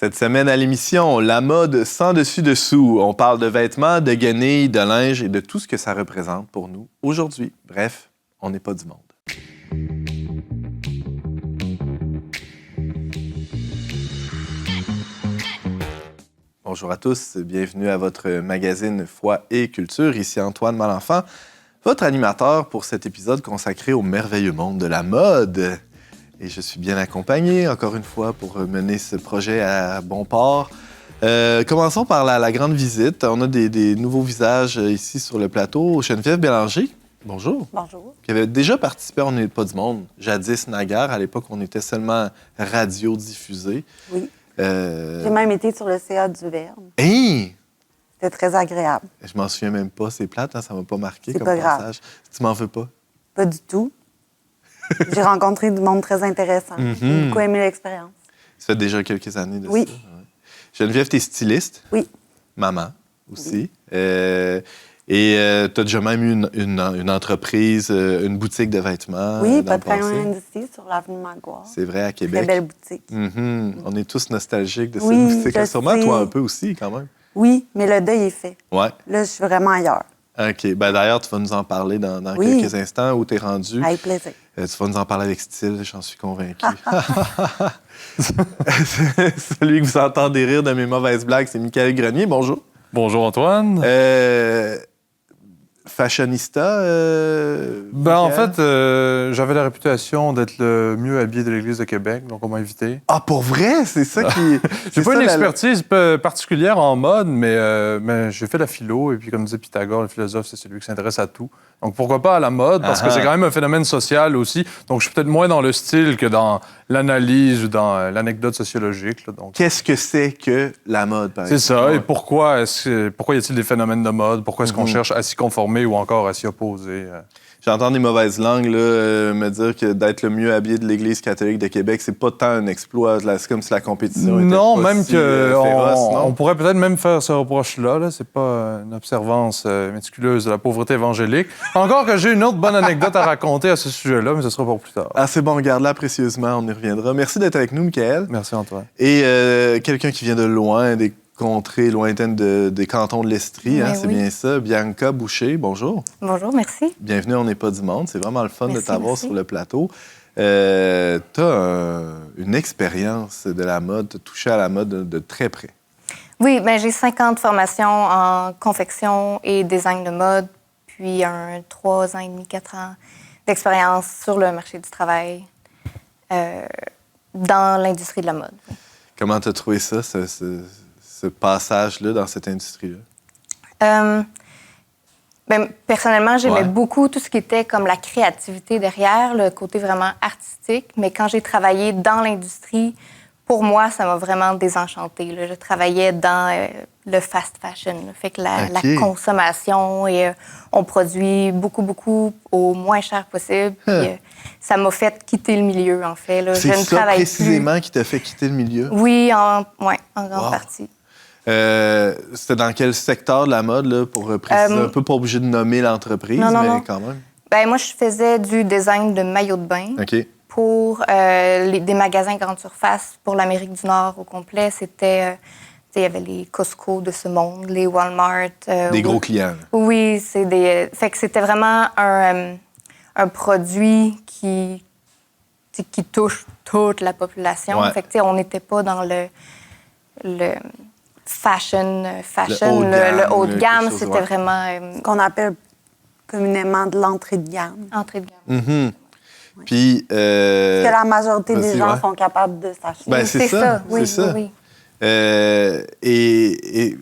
Cette semaine à l'émission, la mode sans dessus-dessous. On parle de vêtements, de guenilles, de linge et de tout ce que ça représente pour nous aujourd'hui. Bref, on n'est pas du monde. Bonjour à tous, bienvenue à votre magazine Foi et Culture. Ici Antoine Malenfant, votre animateur pour cet épisode consacré au merveilleux monde de la mode. Et je suis bien accompagné, encore une fois, pour mener ce projet à bon port. Commençons par la grande visite. On a des nouveaux visages ici sur le plateau. Geneviève Bélanger, bonjour. Bonjour. Qui avait déjà participé à On n'est pas du monde, jadis naguère. À l'époque, on était seulement radio-diffusé. Oui. J'ai même été sur le CA du Verne. Hey! C'était très agréable. Je m'en souviens même pas. C'est plate, hein? Ça m'a pas marqué C'est comme pas passage. grave. Tu m'en veux pas? Pas du tout. J'ai rencontré du monde très intéressant. J'ai beaucoup aimé l'expérience. Ça fait déjà quelques années de Oui. ça. Ouais. Geneviève, t'es styliste. Oui. Maman aussi. Oui. Tu as déjà même eu une entreprise, une boutique de vêtements. Oui, dans le Podcast passé. Industrie sur l'avenue Magloire. C'est vrai, à Québec. Très belle boutique. On est tous nostalgiques de cette Oui, boutique. je Sûrement, sais. toi, un peu aussi, quand même. Oui, mais le deuil est fait. Ouais. Là, je suis vraiment ailleurs. OK. Ben, d'ailleurs, tu vas nous en parler dans Oui. quelques instants où tu es rendu. Avec plaisir. Tu vas nous en parler avec style, j'en suis convaincu. Celui que vous entendez rire de mes mauvaises blagues, c'est Michael Grenier. Bonjour. Bonjour Antoine. Fashionista. En Michael? fait, j'avais la réputation d'être le mieux habillé de l'Église de Québec, donc on m'a invité. Ah, pour vrai? C'est ça qui. J'ai pas une expertise particulière en mode, mais j'ai fait la philo, et puis comme disait Pythagore, le philosophe, c'est celui qui s'intéresse à tout. Donc pourquoi pas à la mode, parce que c'est quand même un phénomène social aussi. Donc je suis peut-être moins dans le style que dans l'analyse ou dans l'anecdote sociologique. Là, donc. Qu'est-ce que c'est que la mode, par exemple? C'est ça. Et pourquoi y a-t-il des phénomènes de mode? Pourquoi est-ce qu'on cherche à s'y conformer ou encore à s'y opposer? J'entends des mauvaises langues là, me dire que d'être le mieux habillé de l'Église catholique de Québec, c'est pas tant un exploit. Là. C'est comme si la compétition était non, pas même si que féroce, non? on pourrait peut-être même faire ce reproche-là. Là. C'est pas une observance méticuleuse de la pauvreté évangélique. Encore que j'ai une autre bonne anecdote à raconter à ce sujet-là, mais ce sera pour plus tard. Ah, c'est bon, garde-la précieusement, on y reviendra. Merci d'être avec nous, Michael. Merci, Antoine. Et quelqu'un qui vient de loin, des contrées lointaines des cantons de l'Estrie, hein, c'est bien ça. Bianca Boucher, bonjour. Bonjour, merci. Bienvenue, on n'est pas du monde. C'est vraiment le fun de t'avoir sur le plateau. Tu as une expérience de la mode, tu as touché à la mode de très près. Oui, bien, j'ai 5 ans de formation en confection et design de mode, puis 3 ans et demi, 4 ans d'expérience sur le marché du travail dans l'industrie de la mode. Comment tu as trouvé ça, ce passage-là dans cette industrie-là? Personnellement, j'aimais beaucoup tout ce qui était comme la créativité derrière, le côté vraiment artistique. Mais quand j'ai travaillé dans l'industrie, pour moi, ça m'a vraiment désenchantée. Là. Je travaillais dans le fast fashion. Là. Fait que la consommation, et on produit beaucoup au moins cher possible. Puis, ça m'a fait quitter le milieu, en fait. Là. C'est ça précisément qui t'a fait quitter le milieu? Oui, en grande partie. C'était dans quel secteur de la mode, là, pour préciser un peu, pas obligé de nommer l'entreprise, mais quand même? Ben, moi, je faisais du design de maillots de bain pour des magasins grande surface pour l'Amérique du Nord au complet. C'était, il y avait les Costco de ce monde, les Walmart. Des gros clients. Oui, fait que c'était vraiment un produit qui touche toute la population. Ouais. Fait que, on n'était pas dans le fashion, le haut de gamme, c'était vraiment... Ce qu'on appelle communément de l'entrée de gamme. Entrée de gamme. Puis... Ce que la majorité des gens sont capables de s'acheter. Ben, c'est ça. Oui, c'est ça. Oui. Et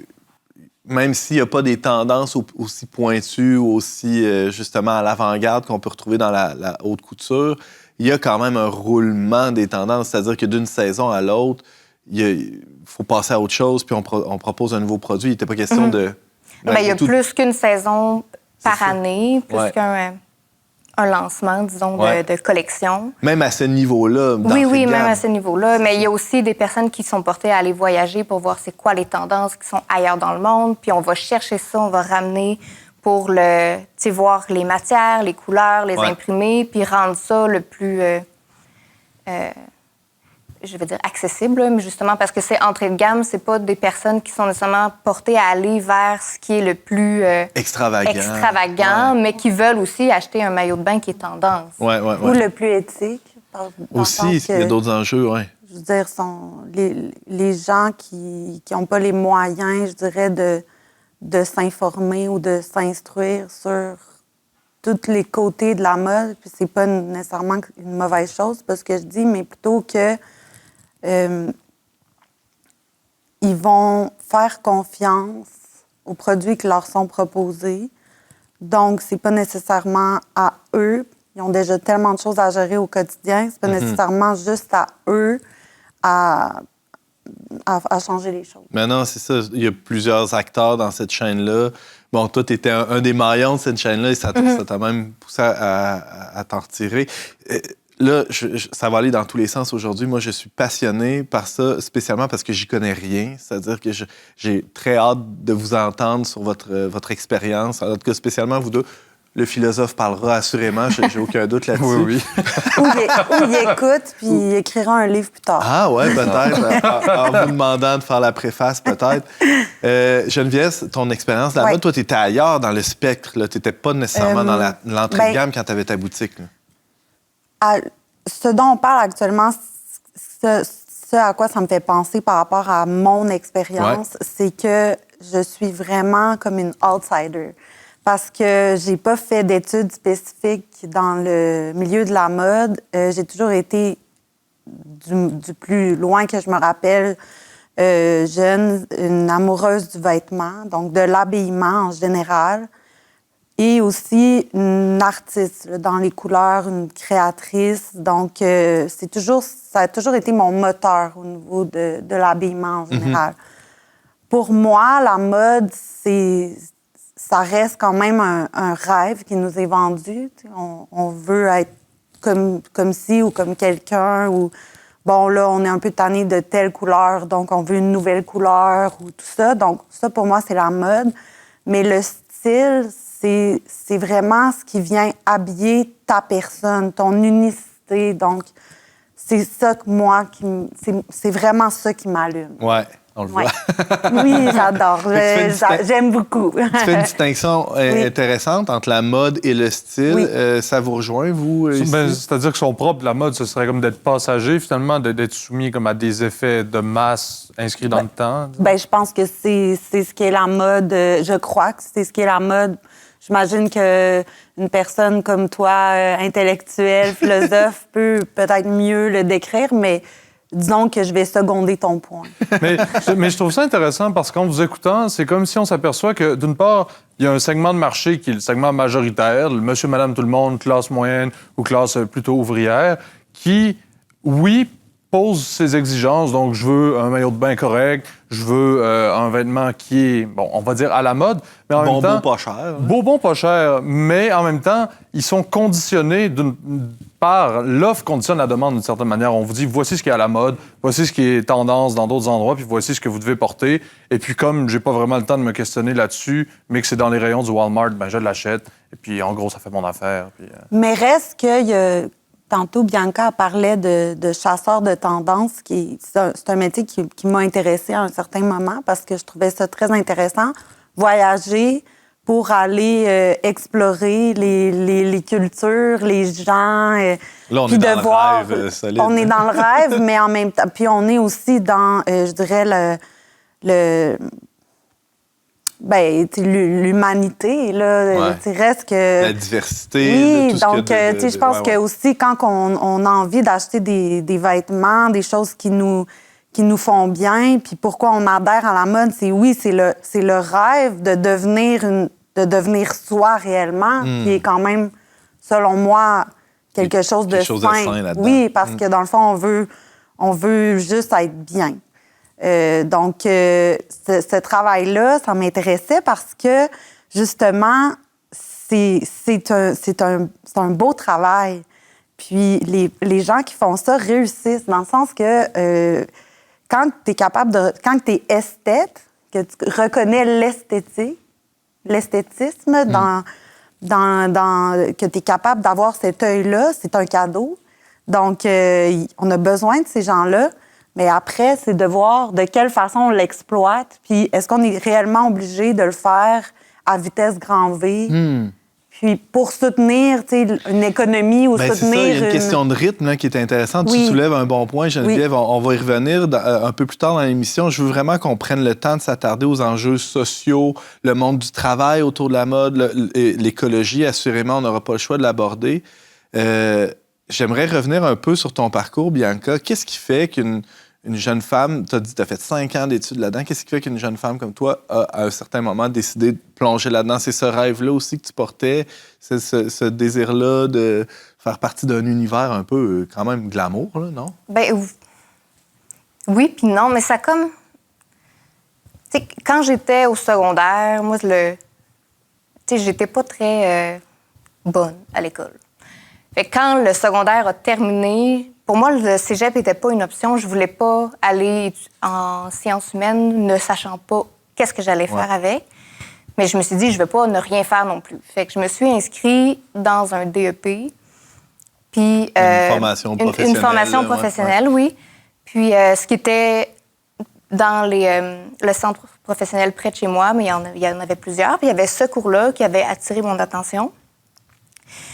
même s'il n'y a pas des tendances aussi pointues, aussi justement à l'avant-garde qu'on peut retrouver dans la haute couture, il y a quand même un roulement des tendances. C'est-à-dire que d'une saison à l'autre, il faut passer à autre chose, puis on propose un nouveau produit. Il n'était pas question de... Ben, il y a plus qu'une saison par année, plus qu'un lancement, disons, de collection. Même à ce niveau-là. Oui, même à ce niveau-là. Mais il y a aussi des personnes qui sont portées à aller voyager pour voir c'est quoi les tendances qui sont ailleurs dans le monde. Puis on va chercher ça, on va ramener pour voir les matières, les couleurs, les imprimer, puis rendre ça le plus... je veux dire accessible, là, mais justement parce que c'est entrée de gamme, c'est pas des personnes qui sont nécessairement portées à aller vers ce qui est le plus extravagant, mais qui veulent aussi acheter un maillot de bain qui est tendance. Ouais. Ou le plus éthique. Aussi, il y a d'autres enjeux, oui. Je veux dire, les gens qui n'ont pas les moyens, je dirais, de s'informer ou de s'instruire sur tous les côtés de la mode, puis c'est pas nécessairement une mauvaise chose, parce que je dis, mais plutôt que ils vont faire confiance aux produits qui leur sont proposés. Donc, c'est pas nécessairement à eux. Ils ont déjà tellement de choses à gérer au quotidien. C'est pas nécessairement juste à eux à changer les choses. Mais non, c'est ça. Il y a plusieurs acteurs dans cette chaîne-là. Bon, toi, tu étais un des maillons de cette chaîne-là et ça t'a même poussé à t'en retirer. Là, ça va aller dans tous les sens aujourd'hui. Moi, je suis passionné par ça, spécialement parce que j'y connais rien. C'est-à-dire que j'ai très hâte de vous entendre sur votre expérience. En tout cas, spécialement vous deux. Le philosophe parlera assurément, j'ai aucun doute là-dessus. Oui. Ou il écoute, puis il écrira un livre plus tard. Ah ouais, peut-être. En vous demandant de faire la préface, peut-être. Geneviève, ton expérience là-bas, toi, tu étais ailleurs dans le spectre. Tu n'étais pas nécessairement dans l'entrée de gamme quand tu avais ta boutique. Ce dont on parle actuellement, ce à quoi ça me fait penser par rapport à mon expérience, c'est que je suis vraiment comme une outsider. Parce que j'ai pas fait d'études spécifiques dans le milieu de la mode. J'ai toujours été, du plus loin que je me rappelle, jeune, une amoureuse du vêtement, donc de l'habillement en général. Et aussi une artiste là, dans les couleurs, une créatrice. Donc, ça a toujours été mon moteur au niveau de l'habillement en général. Pour moi, la mode, ça reste quand même un rêve qui nous est vendu. On veut être comme ci ou comme quelqu'un. Ou bon, là, on est un peu tanné de telle couleur, donc on veut une nouvelle couleur ou tout ça. Donc, ça, pour moi, c'est la mode. Mais le style, c'est vraiment ce qui vient habiller ta personne, ton unicité. Donc, c'est ça que moi, c'est vraiment ça qui m'allume. Ouais. On le voit. Oui, j'adore. J'aime beaucoup. Tu fais une distinction intéressante entre la mode et le style. Oui. Ça vous rejoint, vous? C'est-à-dire que son propre, la mode, ce serait comme d'être passager, finalement, d'être soumis comme à des effets de masse inscrits dans le temps. Ben, je pense que c'est ce qu'est la mode. Je crois que c'est ce qu'est la mode. J'imagine qu'une personne comme toi, intellectuelle, philosophe, peut peut-être mieux le décrire, mais disons que je vais seconder ton point. mais je trouve ça intéressant parce qu'en vous écoutant, c'est comme si on s'aperçoit que, d'une part, il y a un segment de marché qui est le segment majoritaire, le monsieur, madame, tout le monde, classe moyenne ou classe plutôt ouvrière, qui, oui, pose ses exigences. Donc, je veux un maillot de bain correct, je veux un vêtement qui est, bon, on va dire à la mode, mais en même temps... Beau, pas cher. Bon, pas cher, mais en même temps, ils sont conditionnés par l'offre conditionne la demande d'une certaine manière. On vous dit, voici ce qui est à la mode, voici ce qui est tendance dans d'autres endroits, puis voici ce que vous devez porter. Et puis, comme j'ai pas vraiment le temps de me questionner là-dessus, mais que c'est dans les rayons du Walmart, ben je l'achète. Et puis, en gros, ça fait mon affaire. Puis, Mais reste que... Tantôt, Bianca parlait de chasseur de tendance. C'est un métier qui m'a intéressée à un certain moment parce que je trouvais ça très intéressant. Voyager pour aller explorer les cultures, les gens. Là, on est dans le rêve solide. On est dans le rêve, mais en même temps... Puis on est aussi dans, je dirais, l'humanité, là, reste que... La diversité. Oui, donc, je pense que aussi, quand on a envie d'acheter des vêtements, des choses qui nous font bien, puis pourquoi on adhère à la mode, c'est le rêve de devenir soi réellement, qui est quand même, selon moi, quelque chose de sain. Oui, parce que dans le fond, on veut juste être bien. Donc, ce travail-là, ça m'intéressait parce que, justement, c'est un beau travail. Puis, les gens qui font ça réussissent dans le sens que quand tu es quand tu es esthète, que tu reconnais l'esthétisme que tu es capable d'avoir cet œil-là, c'est un cadeau. Donc, on a besoin de ces gens-là. Mais après, c'est de voir de quelle façon on l'exploite. Puis, est-ce qu'on est réellement obligé de le faire à vitesse grand V? Puis, pour soutenir une économie ou Ben, soutenir... c'est ça, il y a une question de rythme là, qui est intéressante. Oui. Tu soulèves un bon point, Geneviève. Oui. On va y revenir un peu plus tard dans l'émission. Je veux vraiment qu'on prenne le temps de s'attarder aux enjeux sociaux, le monde du travail autour de la mode, l'écologie. Assurément, on n'aura pas le choix de l'aborder. J'aimerais revenir un peu sur ton parcours, Bianca. Qu'est-ce qui fait qu'une jeune femme, tu as dit que tu as fait 5 ans d'études là-dedans, qu'est-ce qui fait qu'une jeune femme comme toi a, à un certain moment, décidé de plonger là-dedans? C'est ce rêve-là aussi que tu portais, c'est ce désir-là de faire partie d'un univers un peu quand même glamour, là, non? Ben oui, puis non, mais ça comme... Tu sais, quand j'étais au secondaire, moi, tu sais, j'étais pas très bonne à l'école. Fait que quand le secondaire a terminé, pour moi, le cégep n'était pas une option. Je voulais pas aller en sciences humaines ne sachant pas qu'est-ce que j'allais faire avec. Mais je me suis dit, je vais pas ne rien faire non plus. Fait que je me suis inscrite dans un DEP. Puis, Une formation professionnelle. Une formation professionnelle, oui. Puis, ce qui était dans le centre professionnel près de chez moi, mais il y en avait plusieurs. Puis, il y avait ce cours-là qui avait attiré mon attention.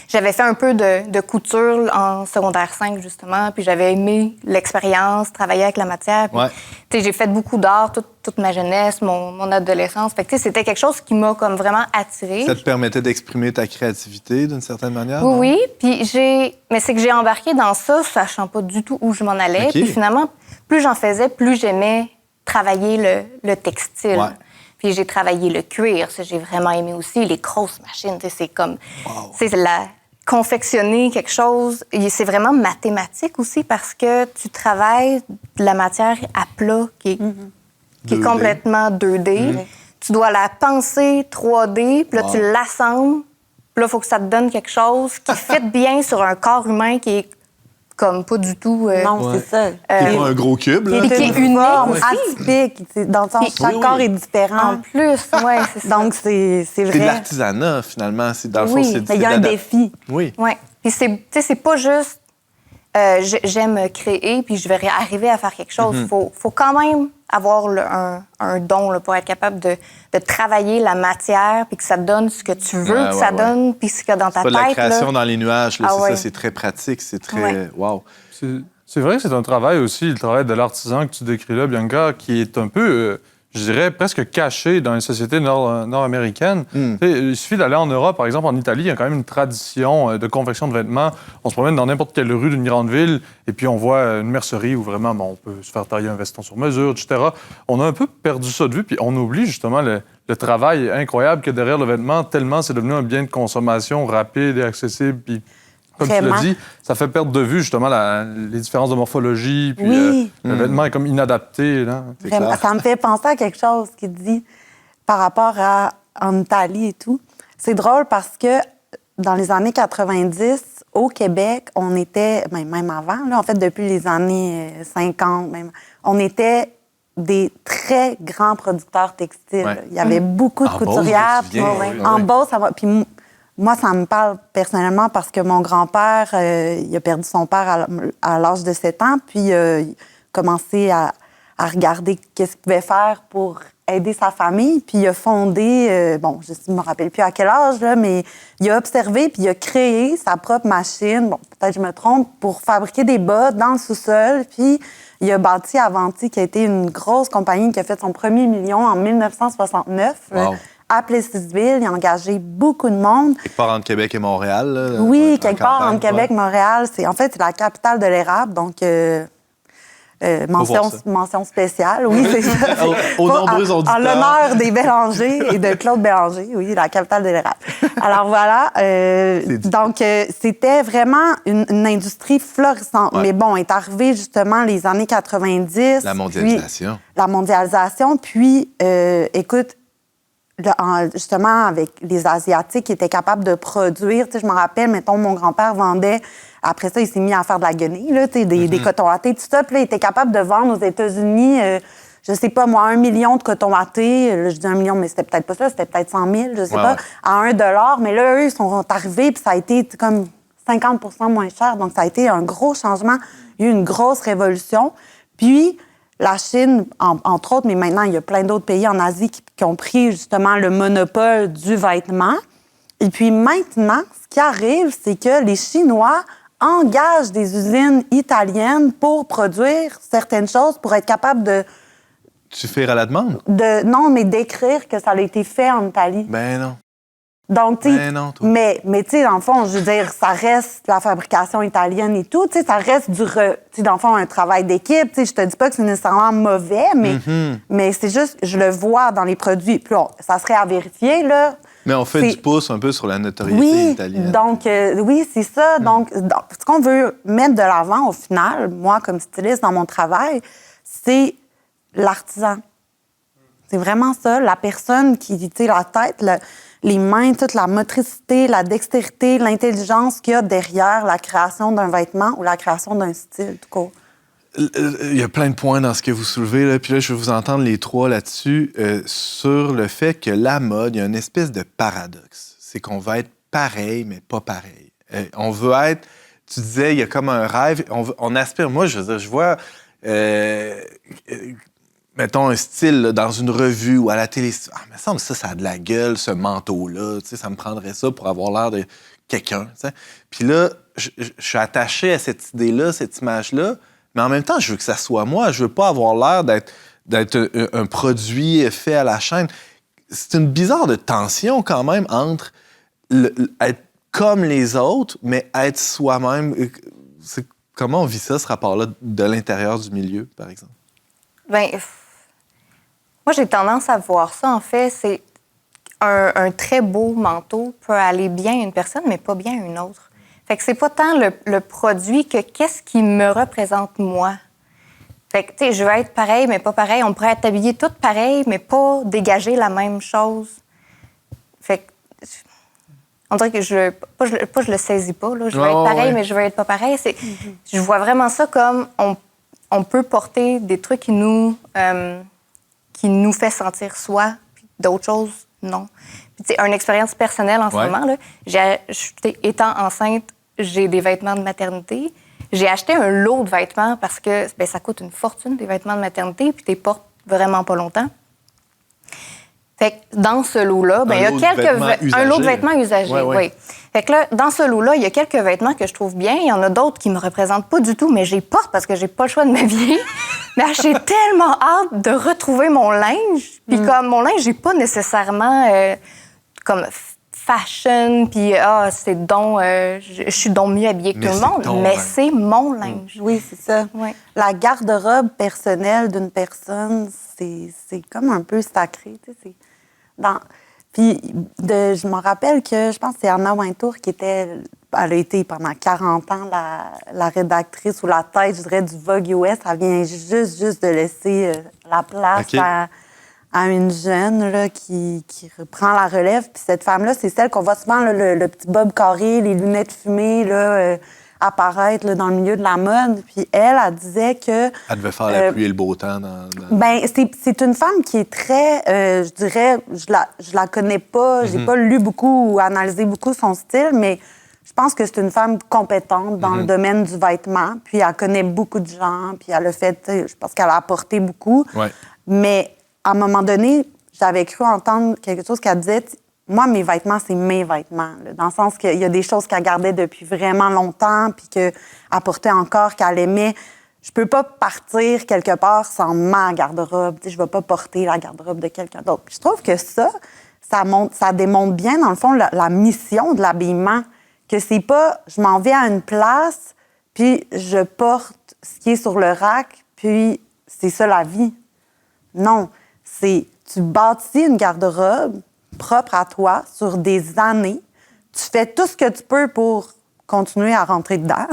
J'avais fait un peu de couture en secondaire 5, justement, puis j'avais aimé l'expérience, travailler avec la matière. Puis, j'ai fait beaucoup d'art toute ma jeunesse, mon adolescence. Fait que, c'était quelque chose qui m'a comme vraiment attirée. Ça te permettait d'exprimer ta créativité d'une certaine manière? Oui, puis mais c'est que j'ai embarqué dans ça, sachant pas du tout où je m'en allais. Puis finalement, plus j'en faisais, plus j'aimais travailler le textile. Puis j'ai travaillé le cuir, ça j'ai vraiment aimé aussi, les grosses machines, c'est comme... C'est confectionner quelque chose, c'est vraiment mathématique aussi parce que tu travailles de la matière à plat qui est complètement 2D. Tu dois la penser 3D, puis là tu l'assembles, puis là il faut que ça te donne quelque chose qui fit bien sur un corps humain qui est comme pas du tout... non, c'est ça. Qui n'est pas un gros cube, là. Qui est une forme atypique. Dans le sens, chaque corps est différent. En plus, oui, c'est ça. Donc, c'est vrai. C'est de l'artisanat, finalement. Dans le fond, il y a un défi. Oui. Puis c'est pas juste... j'aime créer, puis je vais arriver à faire quelque chose. Faut quand même avoir un don là, pour être capable de travailler la matière, puis que ça te donne ce que tu veux que ça donne, puis ce qu'il y a dans ta tête. C'est pas de la création dans les nuages, là, ça, c'est très pratique, c'est très... Wow! C'est vrai que c'est un travail aussi, le travail de l'artisan que tu décris là, Bianca, qui est un peu... je dirais, presque caché dans les sociétés nord-américaines. Il suffit d'aller en Europe, par exemple, en Italie, il y a quand même une tradition de confection de vêtements. On se promène dans n'importe quelle rue d'une grande ville et puis on voit une mercerie où vraiment on peut se faire tailler un veston sur mesure, etc. On a un peu perdu ça de vue, puis on oublie justement le travail incroyable qu'il y a derrière le vêtement, tellement c'est devenu un bien de consommation rapide et accessible, puis... Comme tu l'as dit, ça fait perdre de vue, justement, les différences de morphologie, puis le vêtement est comme inadapté. Là. Ça me fait penser à quelque chose qu'il dit par rapport en Italie et tout. C'est drôle parce que dans les années 90, au Québec, on était, même avant, là, en fait, depuis les années 50, même, on était des très grands producteurs textiles. Il y avait beaucoup de couturières. En Beauce, ça va... Puis moi, ça me parle personnellement parce que mon grand-père, il a perdu son père à l'âge de 7 ans, puis il a commencé à regarder qu'est-ce qu'il pouvait faire pour aider sa famille, puis il a fondé, je ne me rappelle plus à quel âge, là, mais il a observé, puis il a créé sa propre machine, peut-être je me trompe, pour fabriquer des bottes dans le sous-sol, puis il a bâti Avanti, qui a été une grosse compagnie qui a fait son premier million en 1969. Wow. À Plessisville, il a engagé beaucoup de monde. Quelque part entre Québec et Montréal. Là, oui, quelque part entre Québec et Montréal. C'est la capitale de l'érable, donc mention spéciale. Oui, c'est ça. Aux nombreux auditeurs. En l'honneur des Bélangers et de Claude Bélanger, oui, la capitale de l'érable. Alors voilà, donc c'était vraiment une industrie florissante. Mais bon, est arrivé justement les années 90. La mondialisation. La mondialisation, puis écoute, justement, avec les Asiatiques qui étaient capables de produire. Je me rappelle, mettons, mon grand-père vendait... Après ça, il s'est mis à faire de la guenille, là, des cotons wattés, tout ça. Puis là, il était capable de vendre aux États-Unis, je sais pas, moi, 1 million de cotons wattés. Là, je dis 1 million, mais c'était peut-être pas ça, c'était peut-être 100 000, je sais pas, à $1. Mais là, eux, ils sont arrivés, puis ça a été comme... 50 % moins cher. Donc, ça a été un gros changement. Il y a eu une grosse révolution. Puis, la Chine, entre autres, mais maintenant, il y a plein d'autres pays en Asie qui ont pris justement le monopole du vêtement. Et puis maintenant, ce qui arrive, c'est que les Chinois engagent des usines italiennes pour produire certaines choses, pour être capables de... Tu fais à la demande? Non, mais d'écrire que ça a été fait en Italie. Ben non. Donc, tu sais, Ben non, toi. mais tu sais, dans le fond, je veux dire, ça reste la fabrication italienne et tout, tu sais, ça reste tu sais, dans le fond, un travail d'équipe, tu sais, je te dis pas que c'est nécessairement mauvais, mais c'est juste, je le vois dans les produits, puis ça serait à vérifier, là. Mais on fait du pouce un peu sur la notoriété italienne. Donc, oui, c'est ça. Donc, ce qu'on veut mettre de l'avant, au final, moi, comme styliste, dans mon travail, c'est l'artisan. C'est vraiment ça, la personne qui, tu sais, la tête, les mains, toute la motricité, la dextérité, l'intelligence qu'il y a derrière la création d'un vêtement ou la création d'un style, tout court. Il y a plein de points dans ce que vous soulevez, là. Puis là, je vais vous entendre les trois là-dessus, sur le fait que la mode, il y a une espèce de paradoxe. C'est qu'on va être pareil, mais pas pareil. On veut être... Tu disais, il y a comme un rêve. On aspire... Moi, je veux dire, je vois... mettons un style là, dans une revue ou à la télé. Ah, il me semble que ça a de la gueule, ce manteau-là. Tu sais, ça me prendrait ça pour avoir l'air de quelqu'un. Tu sais. Puis là, je suis attaché à cette idée-là, cette image-là, mais en même temps, je veux que ça soit moi. Je veux pas avoir l'air d'être un produit fait à la chaîne. C'est une bizarre de tension quand même entre être comme les autres, mais être soi-même. Comment on vit ça, ce rapport-là, de l'intérieur du milieu, par exemple? Bien, moi, j'ai tendance à voir ça, en fait, c'est un très beau manteau peut aller bien à une personne, mais pas bien à une autre. Fait que c'est pas tant le produit que qu'est-ce qui me représente moi. Fait que, tu sais, je veux être pareil, mais pas pareil. On pourrait être habillés toutes pareilles, mais pas dégager la même chose. Fait que, on dirait que je le saisis pas, là. Je veux être pareil, mais je veux être pas pareil. Je vois vraiment ça comme on peut porter des trucs qui nous fait sentir soi, puis d'autres choses, non. Puis, tu sais, une expérience personnelle en ce moment, là, étant enceinte, j'ai des vêtements de maternité. J'ai acheté un lot de vêtements parce que bien, ça coûte une fortune, des vêtements de maternité, puis tu les portes vraiment pas longtemps. Fait que dans ce lot-là, bien, il y a un lot de vêtements usagés. Oui. Fait que là, dans ce lot-là, il y a quelques vêtements que je trouve bien. Il y en a d'autres qui me représentent pas du tout, mais je les porte parce que j'ai pas le choix de m'habiller. Mais j'ai tellement hâte de retrouver mon linge. Puis comme mon linge, j'ai pas nécessairement comme fashion, puis c'est donc je suis donc mieux habillée que tout le monde, mais c'est mon linge. Oui, c'est ça. Ouais. La garde-robe personnelle d'une personne, c'est comme un peu sacré, tu sais. Puis, je me rappelle que, je pense que c'est Anna Wintour qui elle a été pendant 40 ans la rédactrice ou la tête, je dirais, du Vogue US. Elle vient juste de laisser la place à une jeune là, qui reprend la relève. Puis cette femme-là, c'est celle qu'on voit souvent, là, le petit bob carré, les lunettes fumées, là, apparaître là, dans le milieu de la mode. Puis elle disait que... Elle devait faire la pluie et le beau temps dans... Ben, c'est une femme qui est très... je dirais, je la connais pas, j'ai pas lu beaucoup ou analysé beaucoup son style, mais je pense que c'est une femme compétente dans le domaine du vêtement. Puis elle connaît beaucoup de gens, puis elle a fait... Je pense qu'elle a apporté beaucoup. Ouais. Mais à un moment donné, j'avais cru entendre quelque chose qu'elle disait... Moi, mes vêtements, c'est mes vêtements. Là, dans le sens qu'il y a des choses qu'elle gardait depuis vraiment longtemps puis qu'elle portait encore, qu'elle aimait. Je peux pas partir quelque part sans ma garde-robe. Je vais pas porter la garde-robe de quelqu'un d'autre. Je trouve que ça démontre bien, dans le fond, la mission de l'habillement. Que c'est pas, je m'en vais à une place, puis je porte ce qui est sur le rack, puis c'est ça la vie. Non, c'est tu bâtis une garde-robe propre à toi sur des années. Tu fais tout ce que tu peux pour continuer à rentrer dedans.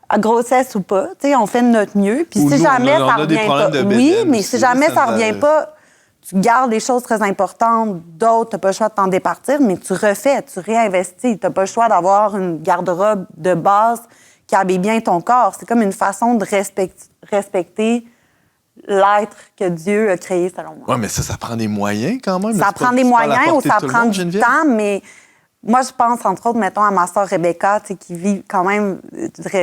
À grossesse ou pas, tu sais, on fait de notre mieux. Puis si jamais ça revient pas, oui, mais si jamais ça revient pas, tu gardes les choses très importantes. D'autres, t'as pas le choix de t'en départir, mais tu refais, tu réinvestis. T'as pas le choix d'avoir une garde-robe de base qui habille bien ton corps. C'est comme une façon de respecter l'être que Dieu a créé, selon moi. Oui, mais ça prend des moyens quand même. Ça prend des moyens ou ça prend du temps, mais moi, je pense, entre autres, mettons, à ma sœur Rebecca, qui vit quand même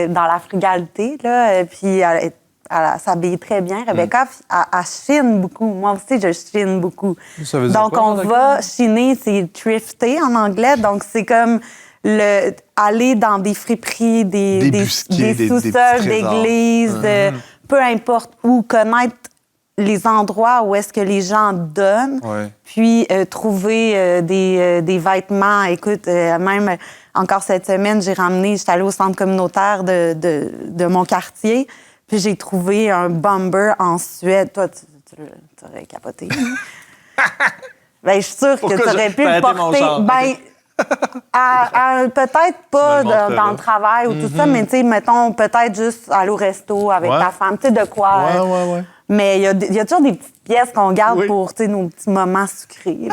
dans la frugalité, là, puis elle s'habille très bien. Rebecca, elle chine beaucoup. Moi aussi, je chine beaucoup. Ça veut dire Donc, quoi, on va chiner, c'est thrifter en anglais. Donc, c'est comme aller dans des friperies, des sous-sols d'églises, peu importe où, connaître les endroits où est-ce que les gens donnent, puis trouver des vêtements. Écoute, même encore cette semaine, j'étais allée au centre communautaire de mon quartier, puis j'ai trouvé un bomber en Suède. Toi, tu aurais capoté. Ben, je suis sûre que tu aurais pu le porter. Peut-être pas dans le travail ou tout ça, mais tu sais, mettons, peut-être juste aller au resto avec ta femme, tu sais, de quoi. Ouais. Mais il y a toujours des petites pièces qu'on garde pour nos petits moments sucrés.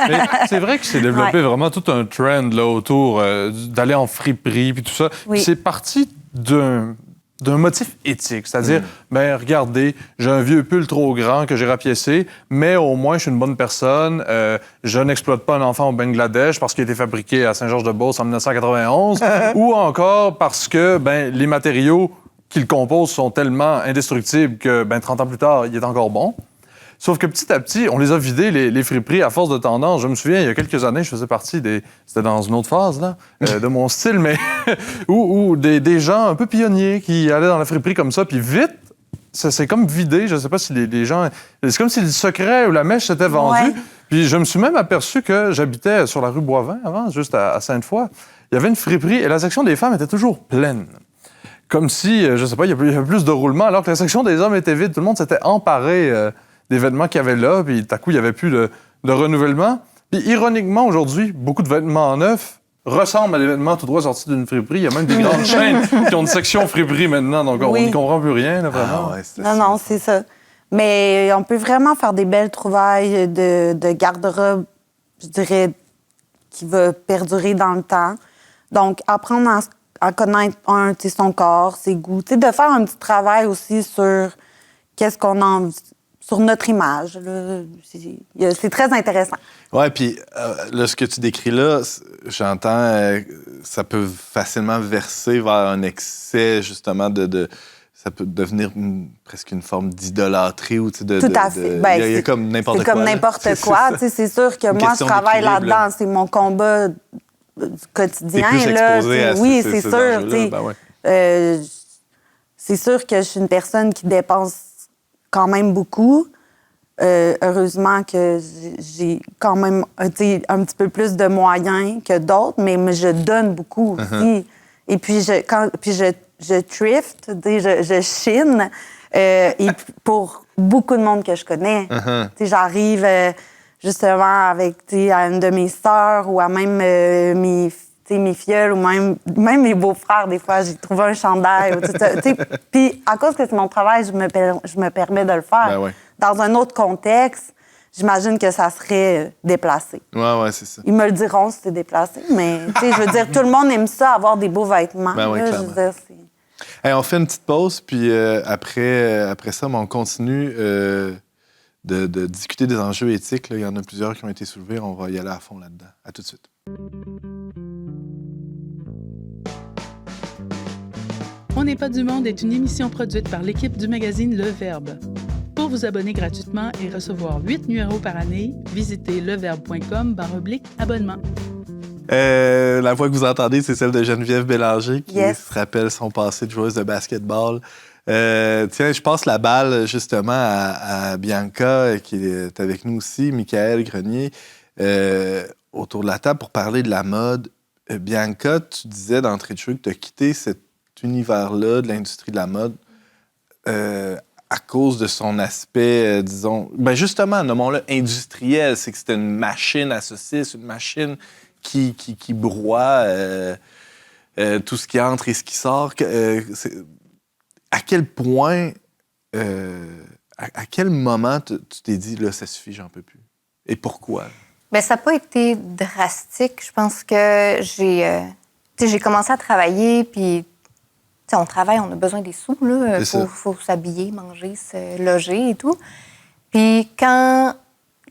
Mais c'est vrai que c'est développé vraiment tout un trend là, autour d'aller en friperie puis tout ça. Oui. C'est parti d'un motif éthique, c'est-à-dire, ben regardez, j'ai un vieux pull trop grand que j'ai rapiécé, mais au moins je suis une bonne personne, je n'exploite pas un enfant au Bangladesh parce qu'il a été fabriqué à Saint-Georges-de-Beauce en 1991, ou encore parce que les matériaux qui le composent sont tellement indestructibles que 30 ans plus tard, il est encore bon. Sauf que petit à petit, on les a vidés, les friperies, à force de tendance. Je me souviens, il y a quelques années, je faisais partie c'était dans une autre phase, là, de mon style, mais où des gens un peu pionniers qui allaient dans la friperie comme ça, puis vite, ça s'est comme vidé. Je sais pas si les gens... C'est comme si le secret ou la mèche s'était vendu. Ouais. Puis je me suis même aperçu que j'habitais sur la rue Boivin, avant, juste à Sainte-Foy. Il y avait une friperie et la section des femmes était toujours pleine. Comme si, je sais pas, il y avait plus de roulement, alors que la section des hommes était vide. Tout le monde s'était emparé des vêtements qu'il y avait là, puis tout à coup, il n'y avait plus de renouvellement. Puis ironiquement, aujourd'hui, beaucoup de vêtements neufs ressemblent à des vêtements tout droit sortis d'une friperie. Il y a même des grandes chaînes qui ont une section friperie maintenant, donc on n'y comprend plus rien, là, vraiment. Non, c'est ça. Mais on peut vraiment faire des belles trouvailles de garde-robe, je dirais, qui va perdurer dans le temps. Donc, apprendre à connaître, son corps, ses goûts, de faire un petit travail aussi sur qu'est-ce qu'on a envie, sur notre image. Là. C'est très intéressant. Oui, puis là, ce que tu décris là, j'entends, ça peut facilement verser vers un excès, justement, ça peut devenir presque une forme d'idolâtrie ou Tout à fait. Il y a comme n'importe quoi. C'est comme n'importe quoi. C'est sûr que moi, je travaille là-dedans. C'est mon combat du quotidien. T'es plus exposé à oui, ces c'est sûr. C'est sûr que je suis une personne qui dépense quand même beaucoup. Heureusement que j'ai quand même un petit peu plus de moyens que d'autres, mais je donne beaucoup aussi. Et puis, je thrift, je chine, et pour beaucoup de monde que je connais. J'arrive justement avec à une de mes sœurs ou à même mes filleuls ou même mes beaux-frères, des fois, j'ai trouvé un chandail. Puis à cause que c'est mon travail, je me permets de le faire. Dans un autre contexte, j'imagine que ça serait déplacé. Oui, c'est ça. Ils me le diront si c'est déplacé, mais je veux dire, tout le monde aime ça, avoir des beaux vêtements. Oui, là, clairement. Je veux dire, on fait une petite pause, puis après ça, on continue de discuter des enjeux éthiques. Là. Il y en a plusieurs qui ont été soulevés. On va y aller à fond là-dedans. À tout de suite. On n'est pas du monde est une émission produite par l'équipe du magazine Le Verbe. Pour vous abonner gratuitement et recevoir 8 numéros par année, visitez leverbe.com/abonnement. La voix que vous entendez, c'est celle de Geneviève Bélanger qui se rappelle son passé de joueuse de basketball. Tiens, je passe la balle justement à Bianca qui est avec nous aussi, Michael Grenier, autour de la table pour parler de la mode. Bianca, tu disais d'entrée de jeu que tu as quitté cet univers-là de l'industrie de la mode à cause de son aspect, disons, justement, nommons-le industriel. C'est que c'était une machine à saucisses, une machine qui broie tout ce qui entre et ce qui sort. À quel point, à quel moment tu t'es dit, là, ça suffit, j'en peux plus? Et pourquoi? Bien, ça n'a pas été drastique. Je pense que j'ai commencé à travailler, puis on travaille, on a besoin des sous, là. Faut s'habiller, manger, se loger et tout. Puis quand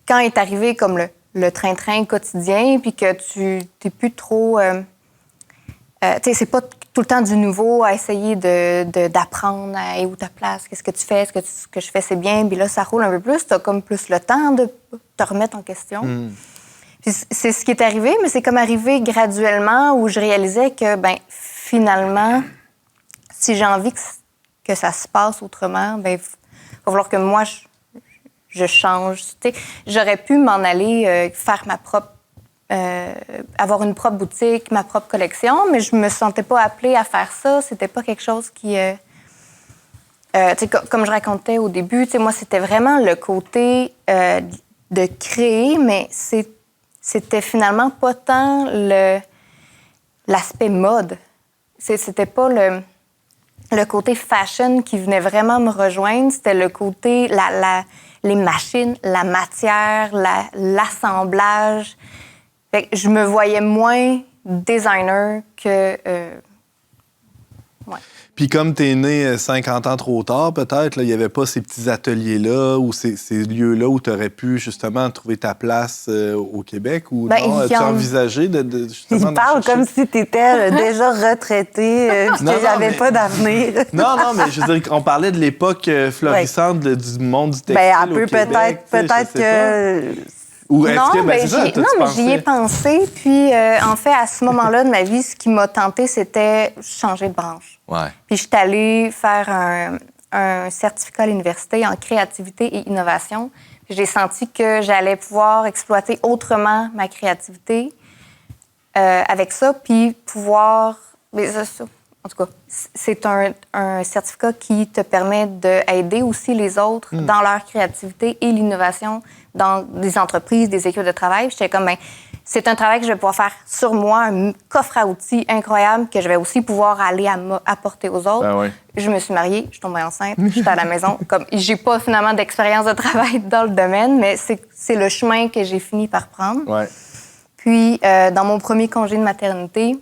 est arrivé comme le train-train quotidien, puis que tu n'es plus trop... tu sais, c'est pas tout le temps du nouveau à essayer d'apprendre à où ta place, qu'est-ce que tu fais, ce que je fais, c'est bien, puis là, ça roule un peu plus, tu as comme plus le temps de te remettre en question. Puis c'est ce qui est arrivé, mais c'est comme arrivé graduellement où je réalisais que, ben finalement, si j'ai envie que ça se passe autrement, ben il va falloir que moi, je change. Tu sais, j'aurais pu m'en aller faire ma propre... avoir une propre boutique, ma propre collection, mais je me sentais pas appelée à faire ça. C'était pas quelque chose qui... tu sais, comme je racontais au début, tu sais, moi, c'était vraiment le côté de créer, mais c'était finalement pas tant l'aspect mode. C'était pas le côté fashion qui venait vraiment me rejoindre. C'était le côté, les machines, la matière, l'assemblage. Fait que je me voyais moins designer que... ouais. Puis comme t'es né 50 ans trop tard, peut-être, il n'y avait pas ces petits ateliers-là ou ces lieux-là où tu aurais pu justement trouver ta place au Québec ou non? As-tu envisagé de justement... Il parle comme si tu étais déjà retraité puis qu'il n'y avait pas d'avenir. Non, mais je veux dire qu'on parlait de l'époque florissante du monde du textile Bien, au Québec. peut-être que... Ou est-ce que, mais j'y ai pensé. Puis, en fait, à ce moment-là de ma vie, ce qui m'a tenté, c'était changer de branche. Ouais. Puis, je suis allée faire un certificat à l'université en créativité et innovation. Puis, j'ai senti que j'allais pouvoir exploiter autrement ma créativité avec ça, puis pouvoir... Mais ça, en tout cas, c'est un certificat qui te permet d'aider aussi les autres dans leur créativité et l'innovation dans des entreprises, des équipes de travail. J'étais comme, ben, c'est un travail que je vais pouvoir faire sur moi, un coffre à outils incroyable que je vais aussi pouvoir aller apporter aux autres. Ben oui. Je me suis mariée, je suis tombée enceinte, j'étais à la maison. Comme, j'ai pas finalement d'expérience de travail dans le domaine, mais c'est le chemin que j'ai fini par prendre. Ouais. Puis, dans mon premier congé de maternité,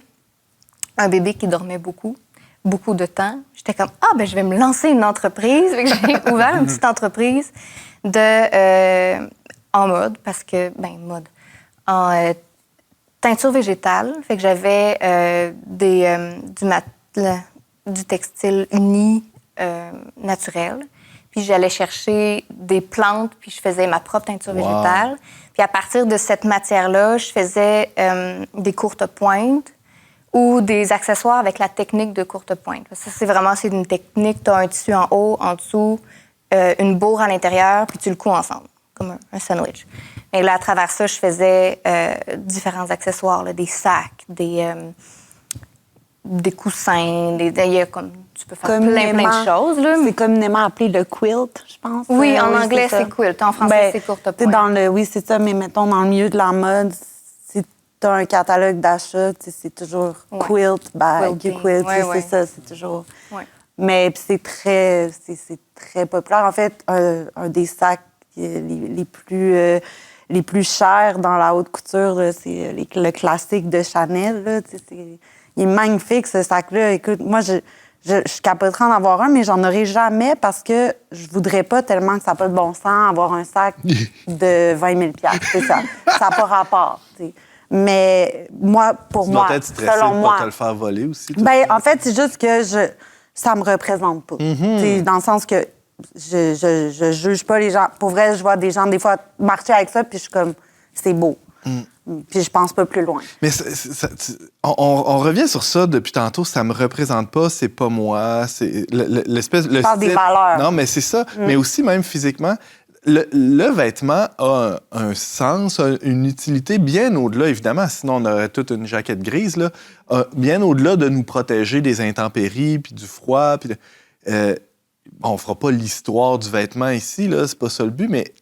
un bébé qui dormait beaucoup de temps. J'étais comme, ben je vais me lancer une entreprise. Fait que j'ai ouvert une petite entreprise en mode, parce que, mode, en teinture végétale. Fait que j'avais du textile uni naturel. Puis j'allais chercher des plantes, puis je faisais ma propre teinture végétale. Puis à partir de cette matière-là, je faisais des courtes pointes ou des accessoires avec la technique de courte pointe. Ça, c'est une technique, tu as un tissu en haut, en dessous, une bourre à l'intérieur, puis tu le couds ensemble, comme un sandwich. Et là, à travers ça, je faisais différents accessoires, là, des sacs, des coussins, tu peux faire plein de choses. Là. C'est communément appelé le quilt, je pense. Oui, en anglais, c'est quilt. En français, c'est courte pointe. Oui, c'est ça, mais mettons, dans le milieu de la mode, tu as un catalogue d'achat, c'est toujours quilt, bag, quilt, c'est ça, c'est toujours... Ouais. Mais c'est très populaire. En fait, un des sacs les plus chers dans la haute couture, là, c'est le classique de Chanel. Là, il est magnifique, ce sac-là. Écoute, moi, je capoterais en avoir un, mais j'en aurai jamais parce que je voudrais pas tellement que ça n'a pas de bon sens avoir un sac de 20 000 $. Ça n'a pas rapport, t'sais. Mais moi, pour moi, selon moi... pas te le faire voler aussi? En fait, c'est juste que ça me représente pas. Dans le sens que je juge pas les gens. Pour vrai, je vois des gens, des fois, marcher avec ça, puis je suis comme, c'est beau. Puis je pense pas plus loin. Mais on revient sur ça depuis tantôt. Ça me représente pas, c'est pas moi. C'est l'espèce... Je parle des valeurs. Non, mais c'est ça. Mais aussi, même physiquement... Le vêtement a un sens, une utilité bien au-delà, évidemment, sinon on aurait toute une jaquette grise, là, bien au-delà de nous protéger des intempéries, puis du froid. Puis on fera pas l'histoire du vêtement ici, là, c'est pas ça le but, mais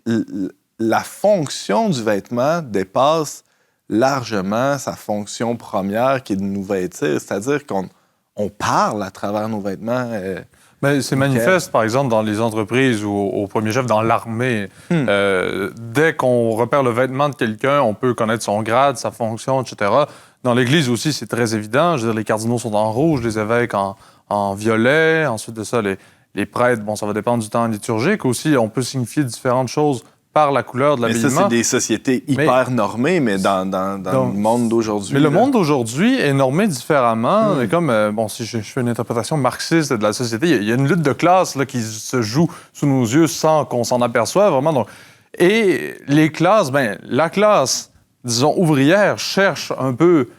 la fonction du vêtement dépasse largement sa fonction première qui est de nous vêtir, c'est-à-dire qu'on parle à travers nos vêtements. Mais c'est manifeste, par exemple, dans les entreprises ou au premier chef, dans l'armée. Dès qu'on repère le vêtement de quelqu'un, on peut connaître son grade, sa fonction, etc. Dans l'Église aussi, c'est très évident. Je veux dire, les cardinaux sont en rouge, les évêques en violet. Ensuite de ça, les prêtres, ça va dépendre du temps liturgique aussi. On peut signifier différentes choses par la couleur de Mais l'habillement. ça, c'est des sociétés hyper normées, mais dans le monde d'aujourd'hui... Mais le monde d'aujourd'hui est normé différemment. Mais comme, si je fais une interprétation marxiste de la société, il y a une lutte de classe là, qui se joue sous nos yeux sans qu'on s'en aperçoive vraiment. Donc, et les classes, la classe, disons, ouvrière cherche un peu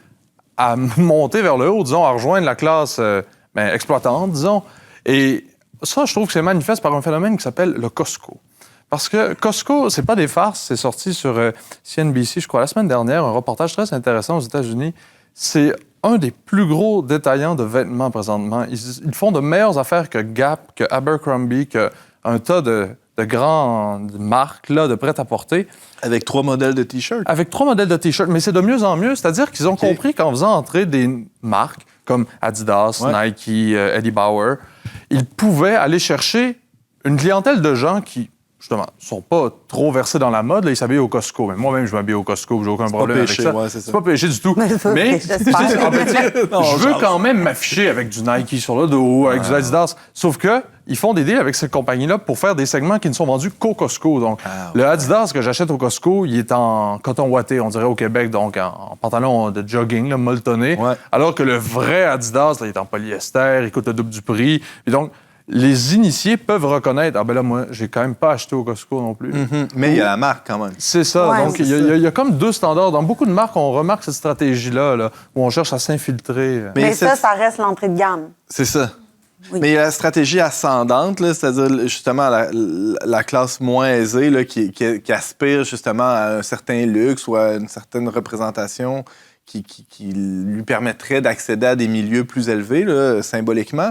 à monter vers le haut, disons, à rejoindre la classe exploitante, disons. Et ça, je trouve que c'est manifeste par un phénomène qui s'appelle le Costco. Parce que Costco, c'est pas des farces, c'est sorti sur CNBC, je crois, la semaine dernière, un reportage très intéressant aux États-Unis. C'est un des plus gros détaillants de vêtements présentement. Ils font de meilleures affaires que Gap, que Abercrombie, qu'un tas de grandes marques là, de prêt-à-porter. Avec 3 modèles de T-shirts. Avec 3 modèles de T-shirts, mais c'est de mieux en mieux. C'est-à-dire qu'ils ont compris qu'en faisant entrer des marques comme Adidas, Nike, Eddie Bauer, ils pouvaient aller chercher une clientèle de gens qui, justement, ne sont pas trop versés dans la mode. Là, ils s'habillent au Costco. Mais moi-même, je m'habille au Costco. J'ai aucun problème péché, avec ça. ouais, c'est ça. C'est pas péché du tout. Mais je veux quand même m'afficher avec du Nike sur le dos, avec du Adidas. Sauf que ils font des deals avec ces compagnies-là pour faire des segments qui ne sont vendus qu'au Costco. Donc, le Adidas que j'achète au Costco, il est en coton ouaté, on dirait au Québec, donc en pantalon de jogging, là, molletonné. Ouais. Alors que le vrai Adidas, là, il est en polyester, il coûte le double du prix. Et donc, les initiés peuvent reconnaître, moi, j'ai quand même pas acheté au Costco non plus. Mais il y a la marque quand même. C'est ça. Ouais, donc, il y a comme 2 standards. Dans beaucoup de marques, on remarque cette stratégie-là, là, où on cherche à s'infiltrer. Mais ça reste l'entrée de gamme. C'est ça. Oui. Mais il y a la stratégie ascendante, là, c'est-à-dire justement la classe moins aisée là, qui aspire justement à un certain luxe ou à une certaine représentation qui lui permettrait d'accéder à des milieux plus élevés, là, symboliquement.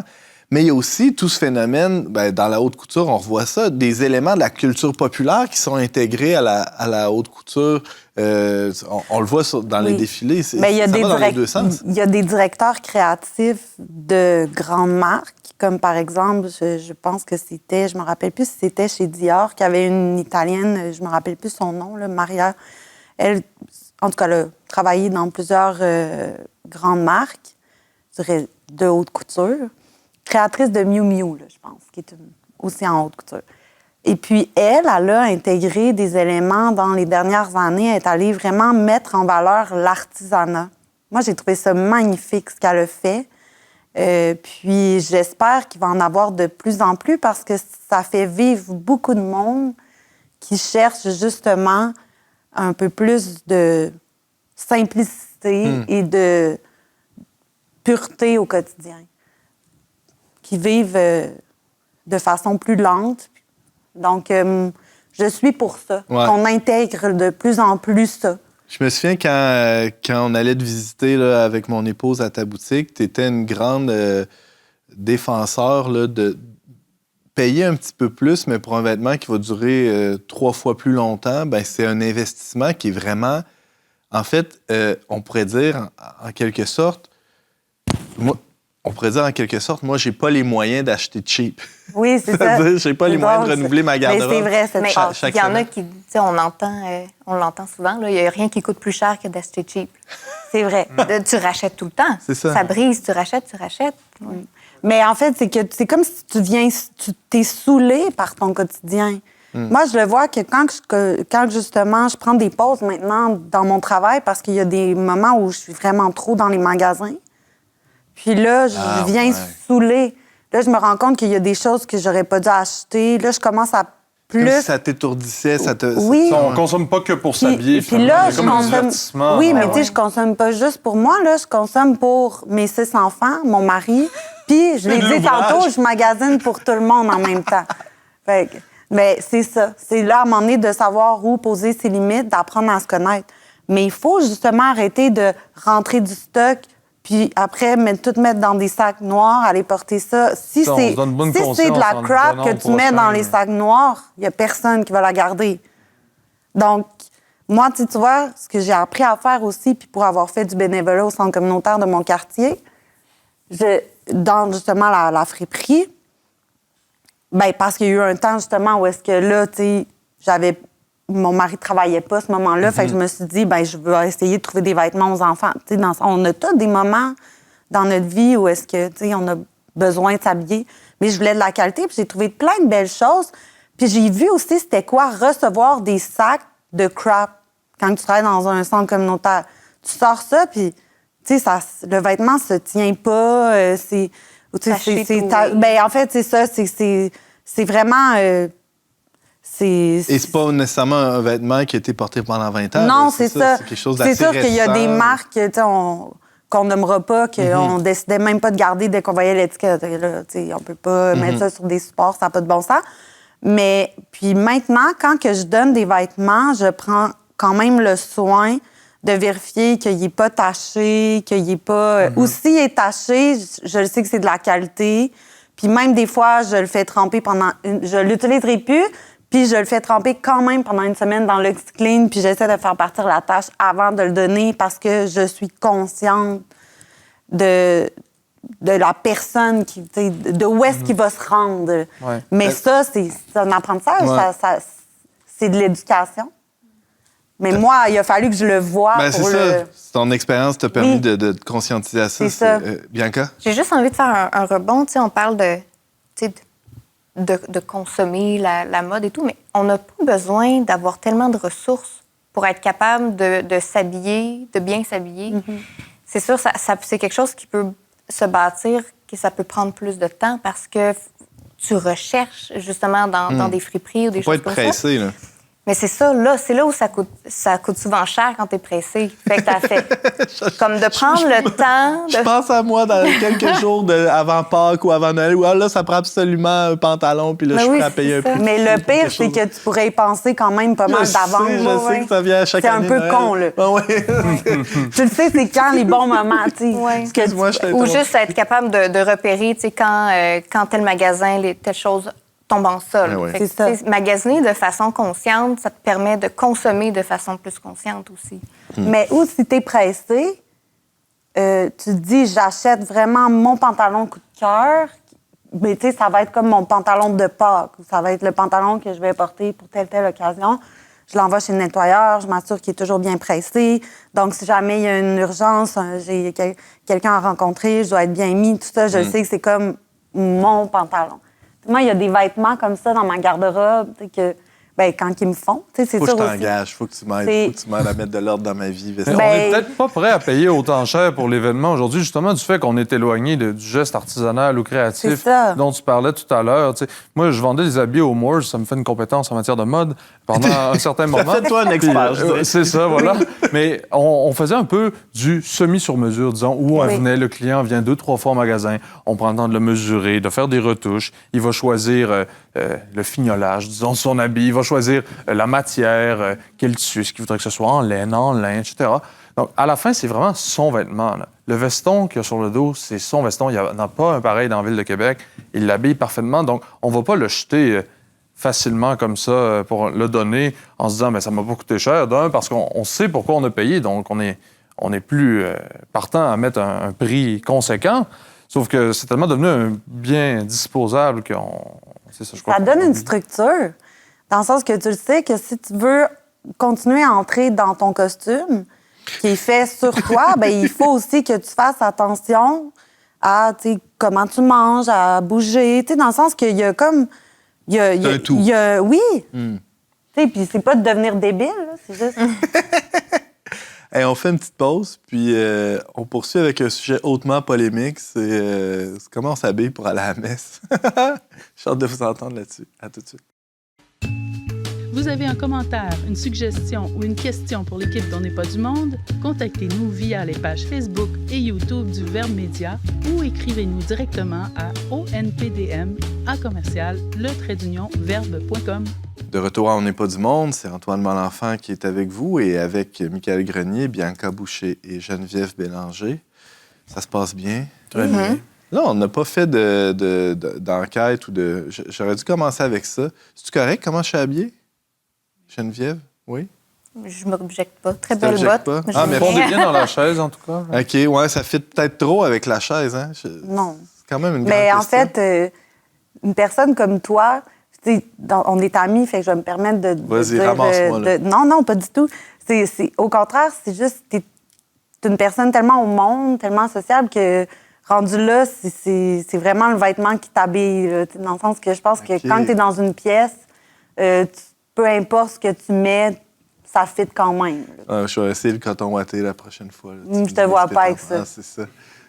Mais il y a aussi tout ce phénomène, dans la haute couture, on revoit ça, des éléments de la culture populaire qui sont intégrés à la haute couture. On le voit dans les défilés. Ça va dans les 2 sens. Il y a des directeurs créatifs de grandes marques, comme par exemple, je pense que c'était, je me rappelle plus si c'était chez Dior, qu'il y avait une Italienne, je me rappelle plus son nom, là, Maria. Elle, en tout cas, elle a travaillé dans plusieurs grandes marques, je dirais, de haute couture. Créatrice de Miu Miu, là, je pense, qui est aussi en haute couture. Et puis, elle a intégré des éléments dans les dernières années. Elle est allée vraiment mettre en valeur l'artisanat. Moi, j'ai trouvé ça magnifique, ce qu'elle a fait. Puis, j'espère qu'il va en avoir de plus en plus parce que ça fait vivre beaucoup de monde qui cherche justement un peu plus de simplicité et de pureté au quotidien, qui vivent de façon plus lente. Donc, je suis pour ça, qu'on intègre de plus en plus ça. Je me souviens quand on allait te visiter là, avec mon épouse à ta boutique, tu étais une grande défenseur là, de payer un petit peu plus, mais pour un vêtement qui va durer 3 fois plus longtemps, c'est un investissement qui est vraiment... En fait, on pourrait dire, en quelque sorte, moi, j'ai pas les moyens d'acheter cheap. Oui, c'est ça. J'ai pas les moyens de renouveler ma garde-robe. Mais c'est vrai, cette chose. Il y en a qui, on l'entend souvent, il n'y a rien qui coûte plus cher que d'acheter cheap. C'est vrai. Tu rachètes tout le temps. C'est ça. Ça brise, tu rachètes. Oui. Mais en fait, c'est comme si tu t'es saoulé par ton quotidien. Moi, je le vois que quand justement, je prends des pauses maintenant dans mon travail parce qu'il y a des moments où je suis vraiment trop dans les magasins. Puis là, je viens saouler. Là, je me rends compte qu'il y a des choses que j'aurais pas dû acheter. Là, je commence à plus... Comme si ça t'étourdissait, ça te... Oui. On consomme pas que pour s'habiller. Puis là, je comme un consomme... divertissement. Oui, mais tu sais, je consomme pas juste pour moi. Là, je consomme pour mes 6 enfants, mon mari. Puis, je l'ai dit tantôt, je magasine pour tout le monde en même temps. Fait que, mais c'est ça. C'est là, à un moment donné, de savoir où poser ses limites, d'apprendre à se connaître. Mais il faut justement arrêter de rentrer du stock puis après, tout mettre dans des sacs noirs, aller porter ça. Si c'est de la crap que tu mets dans les sacs noirs, il n'y a personne qui va la garder. Donc, moi, tu vois, ce que j'ai appris à faire aussi, puis pour avoir fait du bénévolat au centre communautaire de mon quartier, dans justement la friperie, parce qu'il y a eu un temps justement où est-ce que là, tu sais, mon mari travaillait pas à ce moment-là, fait que je me suis dit, je vais essayer de trouver des vêtements aux enfants. On a tous des moments dans notre vie où est-ce que, on a besoin de s'habiller. Mais je voulais de la qualité, puis j'ai trouvé plein de belles choses. Puis j'ai vu aussi c'était quoi recevoir des sacs de crap quand tu travailles dans un centre communautaire. Tu sors ça, puis tu sais, le vêtement se tient pas. En fait, c'est ça. C'est vraiment... Et c'est pas nécessairement un vêtement qui a été porté pendant 20 ans. Non, là, c'est ça. C'est quelque chose d'assez C'est sûr qu'il y a des marques qu'on nommera pas, qu'on décidait même pas de garder dès qu'on voyait l'étiquette. Là, on peut pas mettre ça sur des supports, ça n'a pas de bon sens. Mais puis maintenant, quand que je donne des vêtements, je prends quand même le soin de vérifier qu'il n'est pas taché, qu'il n'est pas... Ou s'il est taché, je le sais que c'est de la qualité. Puis même des fois, je le fais tremper pendant... Je l'utiliserai plus, puis je le fais tremper quand même pendant une semaine dans l'OxyClean, puis j'essaie de faire partir la tache avant de le donner parce que je suis consciente de la personne, de où est-ce qu'il va se rendre. Ouais. Mais ça, c'est un apprentissage, c'est de l'éducation. Mais moi, il a fallu que je le voie pour c'est ça. Ton expérience t'a permis de te conscientiser à ça. C'est ça. Bianca? J'ai juste envie de faire un rebond. On parle de consommer la mode et tout, mais on n'a pas besoin d'avoir tellement de ressources pour être capable de s'habiller, de bien s'habiller. C'est sûr, c'est quelque chose qui peut se bâtir, que ça peut prendre plus de temps parce que tu recherches justement dans des friperies ou des Faut choses pas être comme pressé, ça. là. Mais c'est ça, c'est là où ça coûte souvent cher quand t'es pressé. Fait que t'as fait comme de prendre le temps... Je pense à moi dans quelques jours avant Pâques ou avant Noël où là, ça prend absolument un pantalon puis là, je suis prêt à payer un prix. Mais le pire, c'est que tu pourrais y penser quand même pas mal d'avance. Je sais que ça vient à chaque année. C'est un peu con, là. Tu le sais, c'est quand les bons moments, tu sais. Excuse-moi, je Ou juste être capable de repérer, tu sais, quand tel magasin, telle chose... tombe en sol. C'est ça. Magasiner de façon consciente, ça te permet de consommer de façon plus consciente aussi. Mais ou si t'es pressé, tu te dis, j'achète vraiment mon pantalon coup de cœur, mais tu sais, ça va être comme mon pantalon de Pâques, ou ça va être le pantalon que je vais porter pour telle occasion. Je l'envoie chez le nettoyeur, je m'assure qu'il est toujours bien pressé. Donc, si jamais il y a une urgence, j'ai quelqu'un à rencontrer, je dois être bien mis, tout ça, je sais que c'est comme mon pantalon. Moi, il y a des vêtements comme ça dans ma garde-robe que, quand ils me font, c'est sûr aussi. Faut que je t'engage, faut que tu m'aides à mettre de l'ordre dans ma vie. On n'est peut-être pas prêt à payer autant cher pour l'événement aujourd'hui, justement, du fait qu'on est éloigné du geste artisanal ou créatif dont tu parlais tout à l'heure. T'sais, moi, je vendais des habits au Moores, ça me fait une compétence en matière de mode pendant un certain moment. Fais-toi un expert. C'est ça, voilà. Mais on faisait un peu du semi-sur-mesure, disons, où le client vient 2-3 fois au magasin, on prend le temps de le mesurer, de faire des retouches, il va choisir le fignolage, disons, son habit, il va choisir la matière, quel tissu, est-ce qu'il voudrait que ce soit en laine, en lin, etc. Donc, à la fin, c'est vraiment son vêtement. Là. Le veston qu'il y a sur le dos, c'est son veston. Il n'y en a pas un pareil dans la ville de Québec. Il l'habille parfaitement. Donc, on ne va pas le jeter facilement comme ça pour le donner en se disant « ça m'a pas coûté cher ». D'un, parce qu'on sait pourquoi on a payé. Donc, on est plus partant à mettre un prix conséquent. Sauf que c'est tellement devenu un bien disposable c'est ça, je crois. Ça donne une structure. Dans le sens que tu le sais que si tu veux continuer à entrer dans ton costume qui est fait sur toi, il faut aussi que tu fasses attention à comment tu manges, à bouger. Dans le sens qu'il y a comme... un tout. Oui. Puis c'est pas de devenir débile, là, c'est juste... Hey, on fait une petite pause, puis on poursuit avec un sujet hautement polémique. C'est comment on s'habille pour aller à la messe. J'ai hâte de vous entendre là-dessus. À tout de suite. Vous avez un commentaire, une suggestion ou une question pour l'équipe d'On n'est pas du monde? Contactez-nous via les pages Facebook et YouTube du Verbe Média ou écrivez-nous directement à onpdm@le-verbe.com. De retour à On n'est pas du monde, c'est Antoine Malenfant qui est avec vous et avec Michael Grenier, Bianca Boucher et Geneviève Bélanger. Ça se passe bien? Très bien. Là, on n'a pas fait d'enquête ou de... J'aurais dû commencer avec ça. C'est-tu correct comment je suis habillé? Geneviève? Oui? Je ne m'objecte pas. Très belle botte. Pas? Mais on est bien dans la chaise, en tout cas. OK, ouais, ça fit peut-être trop avec la chaise, hein? Non. C'est quand même une grande Mais en question. fait, une personne comme toi, on est amis, fait que je vais me permettre de Vas-y, dire, ramasse-moi, là. Non, pas du tout. Au contraire, c'est juste, t'es une personne tellement au monde, tellement sociable que rendu là, c'est vraiment le vêtement qui t'habille. Dans le sens que je pense que quand t'es dans une pièce, peu importe ce que tu mets, ça fit quand même. Je vais essayer le coton ouaté la prochaine fois. Là. Je te vois pas avec ça. Ah, c'est ça.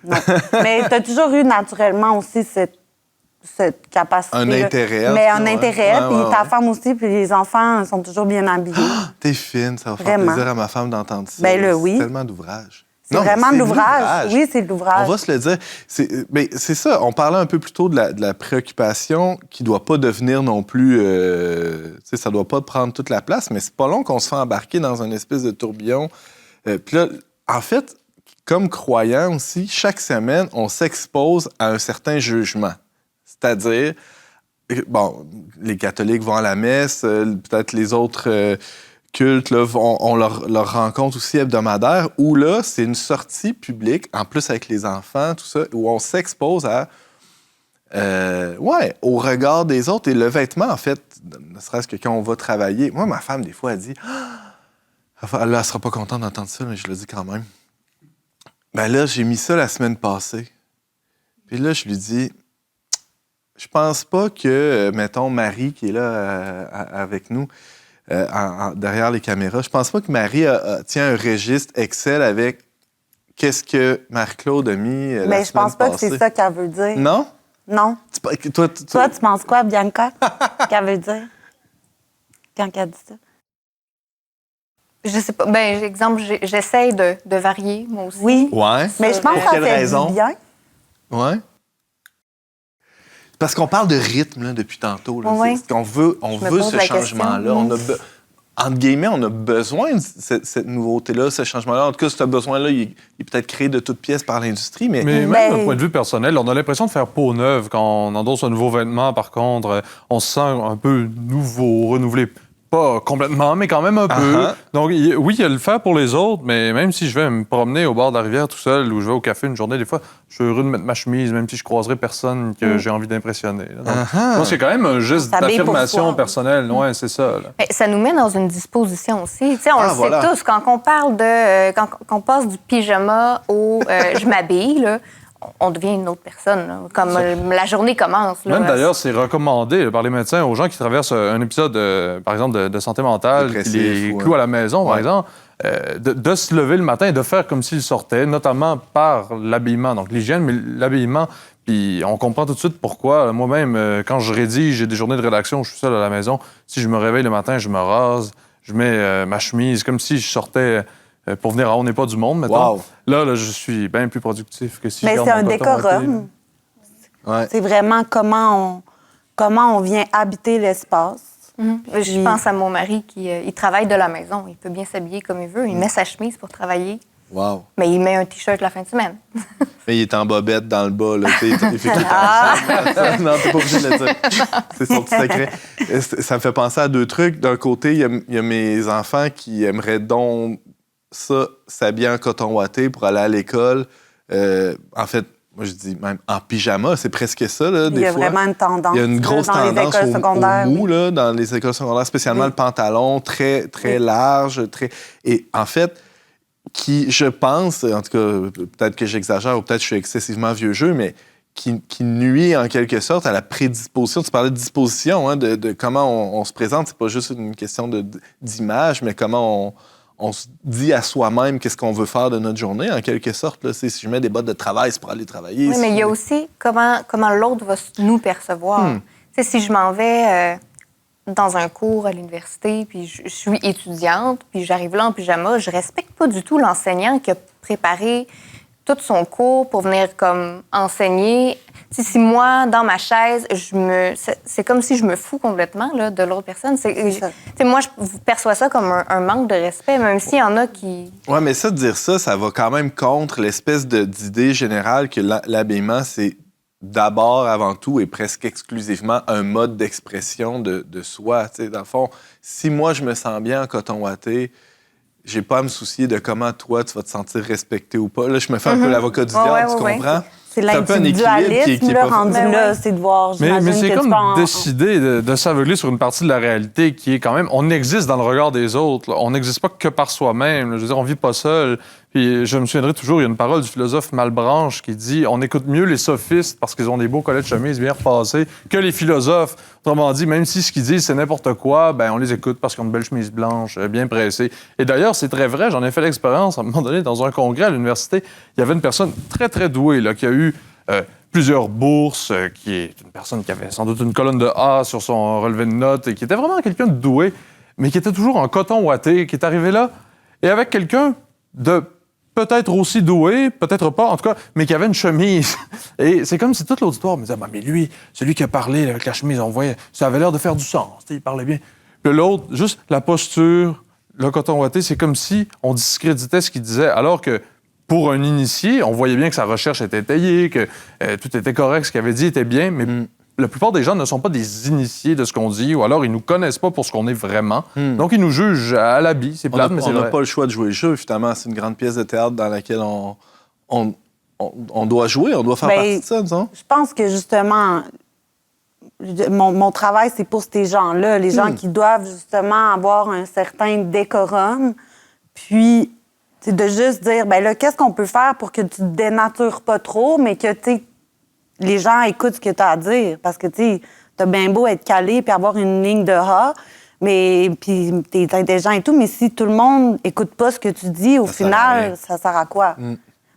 Non. Mais tu as toujours eu naturellement aussi cette capacité. Un intérêt. Mais un intérêt, puis ta ouais. femme aussi, puis les enfants sont toujours bien habillés. T'es fine, ça va faire Vraiment. plaisir à ma femme d'entendre ça. Ben là, oui. C'est tellement d'ouvrage. C'est Non, vraiment mais de l'ouvrage. Oui, c'est de l'ouvrage. On va se le dire. C'est ça. On parlait un peu plus tôt de la préoccupation qui ne doit pas devenir non plus... ça ne doit pas prendre toute la place, mais c'est pas long qu'on se fait embarquer dans une espèce de tourbillon. Puis là, en fait, comme croyant aussi, chaque semaine, on s'expose à un certain jugement. C'est-à-dire, bon, les catholiques vont à la messe, peut-être les autres... cultes, là, on leur rencontre aussi hebdomadaire, où là, c'est une sortie publique, en plus avec les enfants, tout ça, où on s'expose au regard des autres. Et le vêtement, en fait, ne serait-ce que quand on va travailler... Moi, ma femme, des fois, elle dit... Elle ne sera pas contente d'entendre ça, mais je le dis quand même. Ben là, j'ai mis ça la semaine passée. Puis là, je lui dis... Je pense pas que, mettons, Marie, qui est là avec nous... derrière les caméras. Je pense pas que Marie tient un registre Excel avec qu'est-ce que Marie-Claude a mis la Mais je semaine pense pas passée. que c'est ça qu'elle veut dire. Non? Non. Toi, tu penses quoi, Bianca, qu'elle veut dire quand elle dit ça? Je sais pas. Ben, exemple, j'essaye de varier, moi aussi. Oui. Ouais. Mais je pense Pour que ça quelle fait raison? du bien. Ouais. Parce qu'on parle de rythme là, depuis tantôt. Là. Oui. On veut ce changement-là. Entre guillemets, on a besoin de cette nouveauté-là, ce changement-là. En tout cas, ce besoin-là, il est peut-être créé de toutes pièces par l'industrie, mais... Mais même d'un point de vue personnel, on a l'impression de faire peau neuve quand on endosse un nouveau vêtement. Par contre, on se sent un peu nouveau, renouvelé. Pas complètement, mais quand même un peu. Donc, oui, il y a le faire pour les autres, mais même si je vais me promener au bord de la rivière tout seul ou je vais au café une journée, des fois, je suis heureux de mettre ma chemise, même si je croiserai personne que j'ai envie d'impressionner. Donc, je pense qu'il y a quand même un geste d'affirmation personnelle. Ouais, c'est ça. Là. Mais ça nous met dans une disposition aussi. Tu sais, on le voilà. sait tous, quand on parle de... quand on passe du pyjama au je m'habille, là, on devient une autre personne. Là. Comme la journée commence. Là, même d'ailleurs, c'est recommandé par les médecins aux gens qui traversent un épisode, par exemple, de santé mentale, qui les cloue à la maison, par exemple, de se lever le matin et de faire comme s'ils sortaient, notamment par l'habillement. Donc, l'hygiène, mais l'habillement. Puis on comprend tout de suite pourquoi. Moi-même, quand je rédige, j'ai des journées de rédaction où je suis seul à la maison. Si je me réveille le matin, je me rase, je mets ma chemise, comme si je sortais... pour venir à On n'est pas du monde, mettons. Wow. Là, je suis bien plus productif que si je Mais garde c'est mon un coton décorum. Ouais. C'est vraiment comment on vient habiter l'espace. Je pense à mon mari qui il travaille de la maison. Il peut bien s'habiller comme il veut. Il met sa chemise pour travailler. Wow. Mais il met un T-shirt la fin de semaine. Mais il est en bobette dans le bas, là. Il fait tout le temps. Non, t'es pas obligé de le dire. C'est son petit secret. Ça me fait penser à deux trucs. D'un côté, il y a mes enfants qui aimeraient donc ça, s'habiller en coton ouaté pour aller à l'école. En fait, moi, je dis même en pyjama, c'est presque ça, là, des fois. Il y a vraiment une tendance. Il y a une grosse dans tendance les écoles secondaires, au mou, là, dans les écoles secondaires, spécialement le pantalon, très, très large. Et en fait, qui, je pense, en tout cas, peut-être que j'exagère ou peut-être que je suis excessivement vieux jeu, mais qui nuit en quelque sorte à la prédisposition. Tu parlais de disposition, hein, de comment on se présente. C'est pas juste une question d'image, mais comment on se dit à soi-même qu'est-ce qu'on veut faire de notre journée, en quelque sorte. Là. Si je mets des bottes de travail, c'est pour aller travailler. Oui, mais il y a aussi comment l'autre va nous percevoir. Tu sais, si je m'en vais dans un cours à l'université, puis je suis étudiante, puis j'arrive là en pyjama, je respecte pas du tout l'enseignant qui a préparé tout son cours pour venir comme enseigner. Tu sais, si moi, dans ma chaise, c'est comme si je me fous complètement là, de l'autre personne. Tu sais, moi, je perçois ça comme un manque de respect, même s'il y en a qui... Oui, mais ça, de dire ça, ça va quand même contre l'espèce d'idée générale que l'habillement, c'est d'abord, avant tout, et presque exclusivement un mode d'expression de soi. Tu sais, dans le fond, si moi, je me sens bien en coton ouaté, j'ai pas à me soucier de comment toi, tu vas te sentir respecté ou pas. Là, je me fais un peu l'avocat du diable, tu comprends? C'est un peu un équilibre l'individualisme, qui est là, pas- rendu Ben là, ouais. c'est de voir, Mais j'imagine c'est que comme tu peux en- décider de s'aveugler sur une partie de la réalité qui est quand même... On existe dans le regard des autres. Là. On n'existe pas que par soi-même. Là. Je veux dire, on vit pas seul. Puis je me souviendrai toujours, il y a une parole du philosophe Malebranche qui dit « On écoute mieux les sophistes parce qu'ils ont des beaux collets de chemise bien repassés que les philosophes. » Autrement dit, même si ce qu'ils disent, c'est n'importe quoi, ben on les écoute parce qu'ils ont de belles chemises blanches, bien pressées. Et d'ailleurs, c'est très vrai. J'en ai fait l'expérience à un moment donné dans un congrès à l'université. Il y avait une personne très, très douée là, qui a eu... plusieurs bourses, qui est une personne qui avait sans doute une colonne de A sur son relevé de notes et qui était vraiment quelqu'un de doué, mais qui était toujours en coton ouaté, qui est arrivé là, et avec quelqu'un de peut-être aussi doué, peut-être pas, en tout cas, mais qui avait une chemise. Et c'est comme si tout l'auditoire me disait « Mais lui, celui qui a parlé avec la chemise, on voyait, ça avait l'air de faire du sens, il parlait bien. » Puis l'autre, juste la posture, le coton ouaté, c'est comme si on discréditait ce qu'il disait, alors que pour un initié, on voyait bien que sa recherche était étayée, que tout était correct, ce qu'il avait dit était bien, mais la plupart des gens ne sont pas des initiés de ce qu'on dit, ou alors ils nous connaissent pas pour ce qu'on est vraiment. Donc, ils nous jugent à l'habit. C'est plate, mais c'est On n'a vrai. pas le choix de jouer le jeu, finalement. C'est une grande pièce de théâtre dans laquelle on doit jouer, on doit faire Ben, partie de ça, disons. Je pense que justement, mon travail, c'est pour ces gens-là, les gens qui doivent justement avoir un certain décorum, puis c'est de juste dire, ben là, qu'est-ce qu'on peut faire pour que tu te dénatures pas trop, mais que, tu sais, les gens écoutent ce que tu as à dire. Parce que, tu sais, t'as bien beau être calé puis avoir une ligne de A, mais puis t'es intelligent et tout, mais si tout le monde écoute pas ce que tu dis, au Ça sert à rien. final, ça sert à quoi?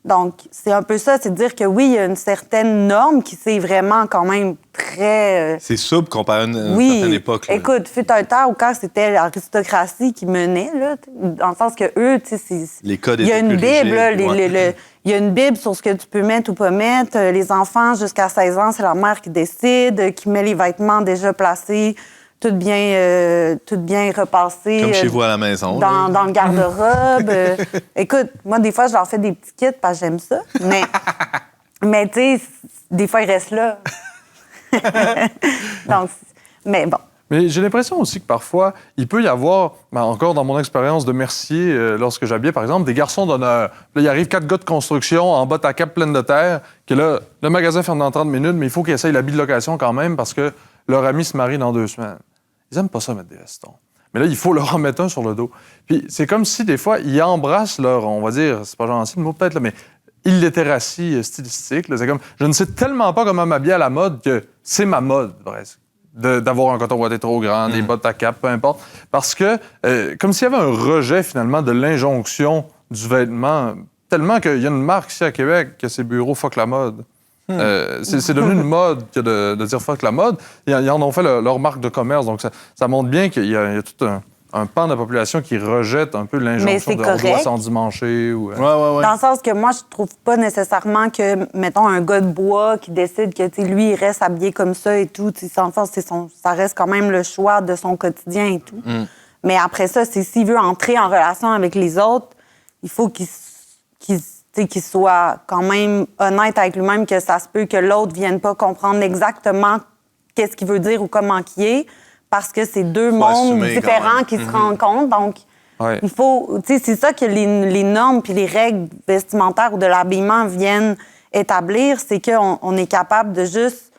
Donc, c'est un peu ça, c'est de dire que oui, il y a une certaine norme qui c'est vraiment quand même très... C'est souple comparé à une oui, certaine époque. Là. écoute, fut un temps où quand c'était l'aristocratie qui menait, là, dans le sens que eux, tu sais, c'est... Les codes il y a étaient une plus Bible, là, rigides, ouais. il y a une Bible sur ce que tu peux mettre ou pas mettre. Les enfants, jusqu'à 16 ans, c'est la mère qui décide, qui met les vêtements déjà placés, tout bien repassé. Comme chez vous à la maison. Dans le garde-robe. Écoute, moi, des fois, je leur fais des petits kits parce que j'aime ça. Mais tu sais, des fois, ils restent là. Donc, mais bon. Mais j'ai l'impression aussi que parfois, il peut y avoir, encore dans mon expérience de mercier, lorsque j'habillais, par exemple, des garçons d'honneur. Là, il arrive 4 gars de construction en bottes à cap pleines de terre, que là, le magasin ferme dans 30 minutes, mais il faut qu'ils essayent l'habit de location quand même parce que leur ami se marie dans 2 semaines. Ils aiment pas ça, mettre des vestons. Mais là, il faut leur en mettre un sur le dos. Puis c'est comme si, des fois, ils embrassent leur, on va dire, c'est pas gentil le mot peut-être, là, mais illitératie stylistique. Là. C'est comme, je ne sais tellement pas comment m'habiller à la mode que c'est ma mode, presque. D'avoir un coton ouaté trop grand, des bottes à cap, peu importe. Parce que, comme s'il y avait un rejet, finalement, de l'injonction du vêtement, tellement qu'il y a une marque ici à Québec que ses bureaux fuck la mode. C'est devenu une mode que de dire fuck la mode. Ils en ont fait leur marque de commerce. Donc, ça montre bien qu'il y a tout un pan de la population qui rejette un peu l'injonction de on doit s'endimancher. Ou, Ouais. Dans le sens que moi, je trouve pas nécessairement que, mettons, un gars de bois qui décide que, tu sais, lui, il reste habillé comme ça et tout, tu sais, en sens, ça reste quand même le choix de son quotidien et tout. Mais après ça, c'est s'il veut entrer en relation avec les autres, il faut qu'il soit quand même honnête avec lui-même, que ça se peut que l'autre vienne pas comprendre exactement qu'est-ce qu'il veut dire ou comment qu'il est, parce que c'est deux mondes différents qui se rencontrent. Donc, il faut... Tu sais, c'est ça que les normes puis les règles vestimentaires ou de l'habillement viennent établir, c'est qu'on est capable de juste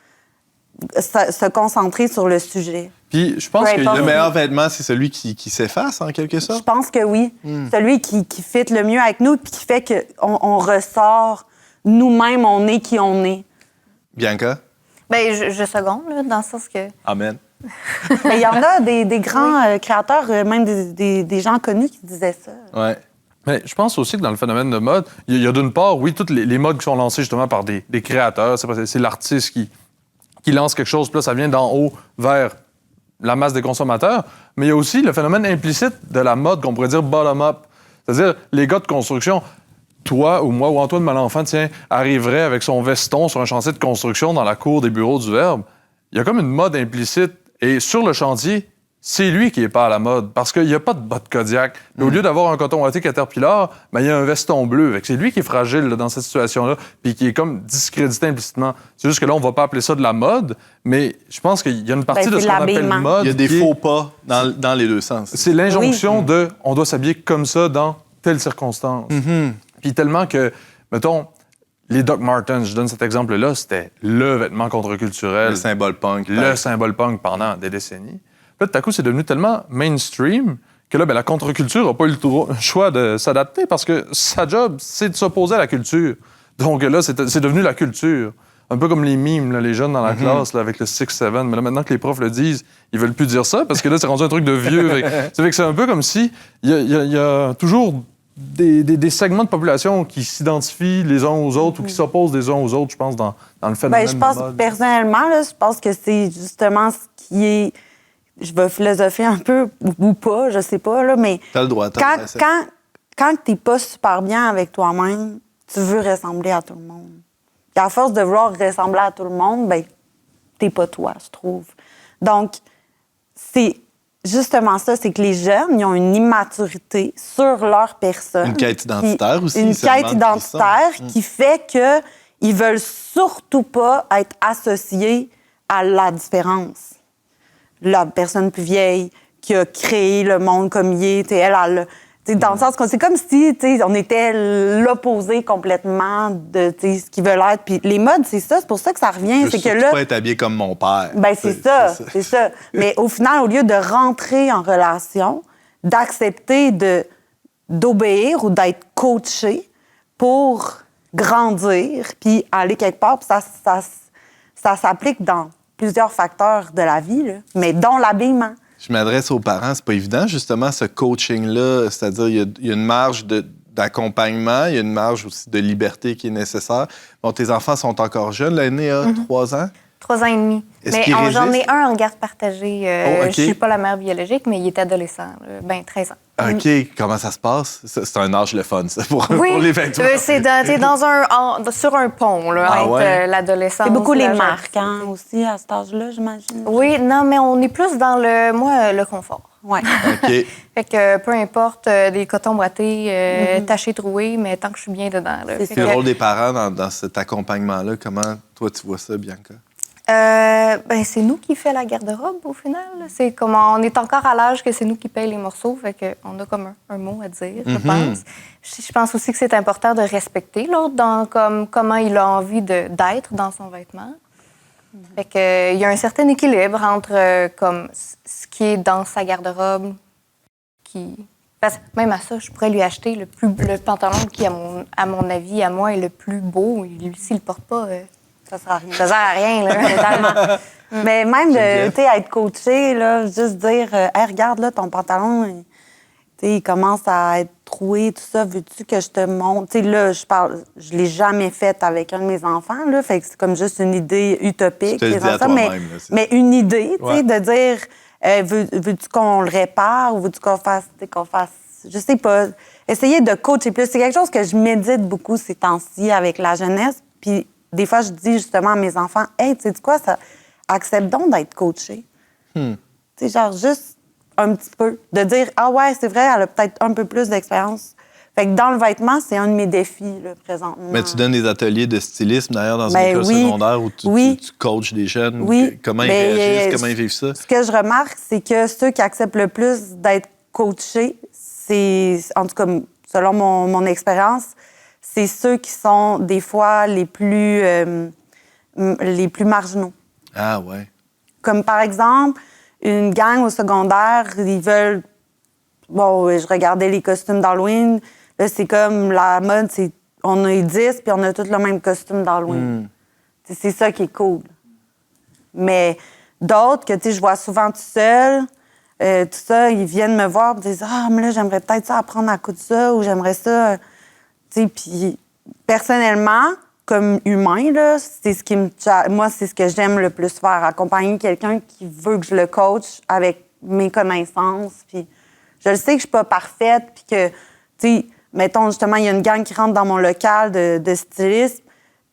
se concentrer sur le sujet. Puis, je pense que le meilleur vêtement, c'est celui qui s'efface, en quelque sorte? Je pense que oui. Celui qui fit le mieux avec nous puis qui fait qu'on ressort nous-mêmes, on est qui on est. Bianca? Bien, je seconde, là, dans le sens que... Amen. Mais il y en a des grands créateurs, même des gens connus qui disaient ça. Ouais. Mais je pense aussi que dans le phénomène de mode, il y a d'une part, oui, toutes les modes qui sont lancées justement par des créateurs. C'est l'artiste qui lance quelque chose, puis là, ça vient d'en haut vers la masse des consommateurs. Mais il y a aussi le phénomène implicite de la mode qu'on pourrait dire bottom-up. C'est-à-dire, les gars de construction, toi ou moi ou Antoine Malenfant, tiens, arriverait avec son veston sur un chantier de construction dans la cour des bureaux du Verbe. Il y a comme une mode implicite. Et sur le chantier, c'est lui qui n'est pas à la mode, parce qu'il n'y a pas de bottes Kodiak. Mais au lieu d'avoir un coton ouaté Caterpillar, ben, il y a un veston bleu. C'est lui qui est fragile là, dans cette situation-là, puis qui est comme discrédité implicitement. C'est juste que là, on ne va pas appeler ça de la mode, mais je pense qu'il y a une partie de ce qu'on appelle mode. Il y a des faux pas dans les deux sens. C'est l'injonction de on doit s'habiller comme ça dans telle circonstance. Puis tellement que, mettons, Les Doc Martens, je donne cet exemple-là, c'était le vêtement contre-culturel. Le symbole punk. Le symbole punk pendant des décennies. Là, tout à coup, c'est devenu tellement mainstream que là, la contre-culture n'a pas eu le choix de s'adapter parce que sa job, c'est de s'opposer à la culture. Donc là, c'est devenu la culture. Un peu comme les mimes, là, les jeunes dans la classe là, avec le 6-7. Mais là, maintenant que les profs le disent, ils veulent plus dire ça parce que là, c'est rendu un truc de vieux. C'est un peu comme si il y a toujours des segments de population qui s'identifient les uns aux autres ou qui s'opposent les uns aux autres, je pense, dans le phénomène je pense, de mode. personnellement, là, je pense que c'est justement ce qui est... Je vais philosopher un peu ou pas, je sais pas, là, mais... T'as le droit, quand t'es pas super bien avec toi-même, tu veux ressembler à tout le monde. Et à force de vouloir ressembler à tout le monde, ben t'es pas toi, je trouve. Donc, c'est justement ça, c'est que les jeunes, ils ont une immaturité sur leur personne. Une quête identitaire aussi. Une quête identitaire qui fait qu'ils veulent surtout pas être associés à la différence. La personne plus vieille qui a créé le monde comme il est, elle dans le sens que c'est comme si on était l'opposé complètement de ce qu'ils veulent être. Puis les modes, c'est ça, c'est pour ça que ça revient. Je c'est que veux là, pas être habillé comme mon père. Ben c'est ça. Mais au final, au lieu de rentrer en relation, d'accepter d'obéir ou d'être coaché pour grandir, puis aller quelque part, puis ça s'applique dans plusieurs facteurs de la vie, là, mais dont l'habillement. Je m'adresse aux parents, c'est pas évident, justement, ce coaching-là, c'est-à-dire il y a une marge d'accompagnement, il y a une marge aussi de liberté qui est nécessaire. Bon, tes enfants sont encore jeunes, l'aîné a 3 ans. 3 ans et demi. Est-ce Mais qu'il résiste? j'en ai un en garde partagée. OK. Je suis pas la mère biologique, mais il est adolescent, 13 ans. OK, comment ça se passe? C'est un âge le fun, ça, pour Oui, les 23. t'es sur un pont là, entre l'adolescence. C'est beaucoup et les la marques, jeune fille. aussi, à cet âge-là, j'imagine. Oui, non, mais on est plus dans le confort. Ouais. OK. Fait que peu importe, des cotons boités, tachés, troués, mais tant que je suis bien dedans. Là. C'est Fait Puis le que, rôle des parents dans cet accompagnement-là, comment toi tu vois ça, Bianca? c'est nous qui fait la garde-robe au final. C'est comme on est encore à l'âge que c'est nous qui payons les morceaux, fait qu'on a comme un mot à dire, je pense. Je pense aussi que c'est important de respecter l'autre dans comment il a envie d'être dans son vêtement. Fait que il y a un certain équilibre entre comme ce qui est dans sa garde-robe, parce que même à ça, je pourrais lui acheter le pantalon qui, à mon avis, à moi, est le plus beau. Lui, s'il le porte pas, Ça sert à rien. ça sert à rien, là, totalement. Mais même de être coaché, là, juste dire hey, regarde là, ton pantalon, il commence à être troué, tout ça, veux-tu que je te montre? T'sais, là, je l'ai jamais fait avec un de mes enfants, là, fait que c'est comme juste une idée utopique. Tu te le dis à toi-même, là, mais une idée, Ouais. de dire veux-tu qu'on le répare ou veux-tu qu'on fasse, je sais pas, essayer de coacher plus. C'est quelque chose que je médite beaucoup ces temps-ci avec la jeunesse, puis des fois, je dis justement à mes enfants, « Hey, tu sais quoi, ça accepte donc d'être coaché. Tu sais, genre juste un petit peu. De dire, ah ouais, c'est vrai, elle a peut-être un peu plus d'expérience. Fait que dans le vêtement, c'est un de mes défis, là, présentement. Mais tu donnes des ateliers de stylisme, d'ailleurs, dans une Ben école oui. secondaire où tu coaches des jeunes. Oui. Comment ils Ben, réagissent, comment ils vivent ça? Ce que je remarque, c'est que ceux qui acceptent le plus d'être coachés, c'est, en tout cas, selon mon expérience, c'est ceux qui sont des fois les plus marginaux. Ah ouais. Comme par exemple, une gang au secondaire, ils veulent... Bon, je regardais les costumes d'Halloween. Là, c'est comme la mode, c'est on est 10 puis on a tous le même costume d'Halloween. C'est ça qui est cool. Mais d'autres que, tu sais, je vois souvent tout seul, tout ça, ils viennent me voir et disent « Ah, mais là, j'aimerais peut-être ça apprendre à coudre ça ou j'aimerais ça... » Tu sais, puis personnellement, comme humain, là, c'est ce qui moi, c'est ce que j'aime le plus faire, accompagner quelqu'un qui veut que je le coach avec mes connaissances. Puis je le sais que je suis pas parfaite, puis que, tu sais, mettons, justement, il y a une gang qui rentre dans mon local de stylistes,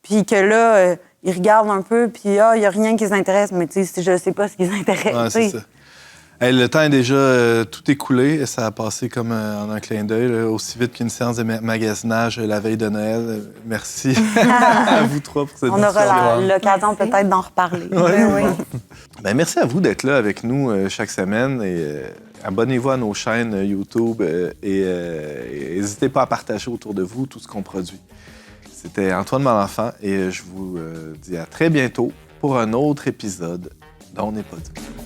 puis que là, ils regardent un peu, puis il y a rien qui les intéresse, mais tu sais, je sais pas ce qui les intéresse. Ouais, c'est ça. Hey, le temps est déjà tout écoulé. Ça a passé comme en un clin d'œil, là, aussi vite qu'une séance de magasinage la veille de Noël. Merci à vous trois pour cette On discussion. aura l'occasion peut-être d'en reparler. Oui. Ben, merci à vous d'être là avec nous chaque semaine. Et, abonnez-vous à nos chaînes YouTube et n'hésitez pas à partager autour de vous tout ce qu'on produit. C'était Antoine Malenfant et je vous dis à très bientôt pour un autre épisode d'On n'est pas du monde.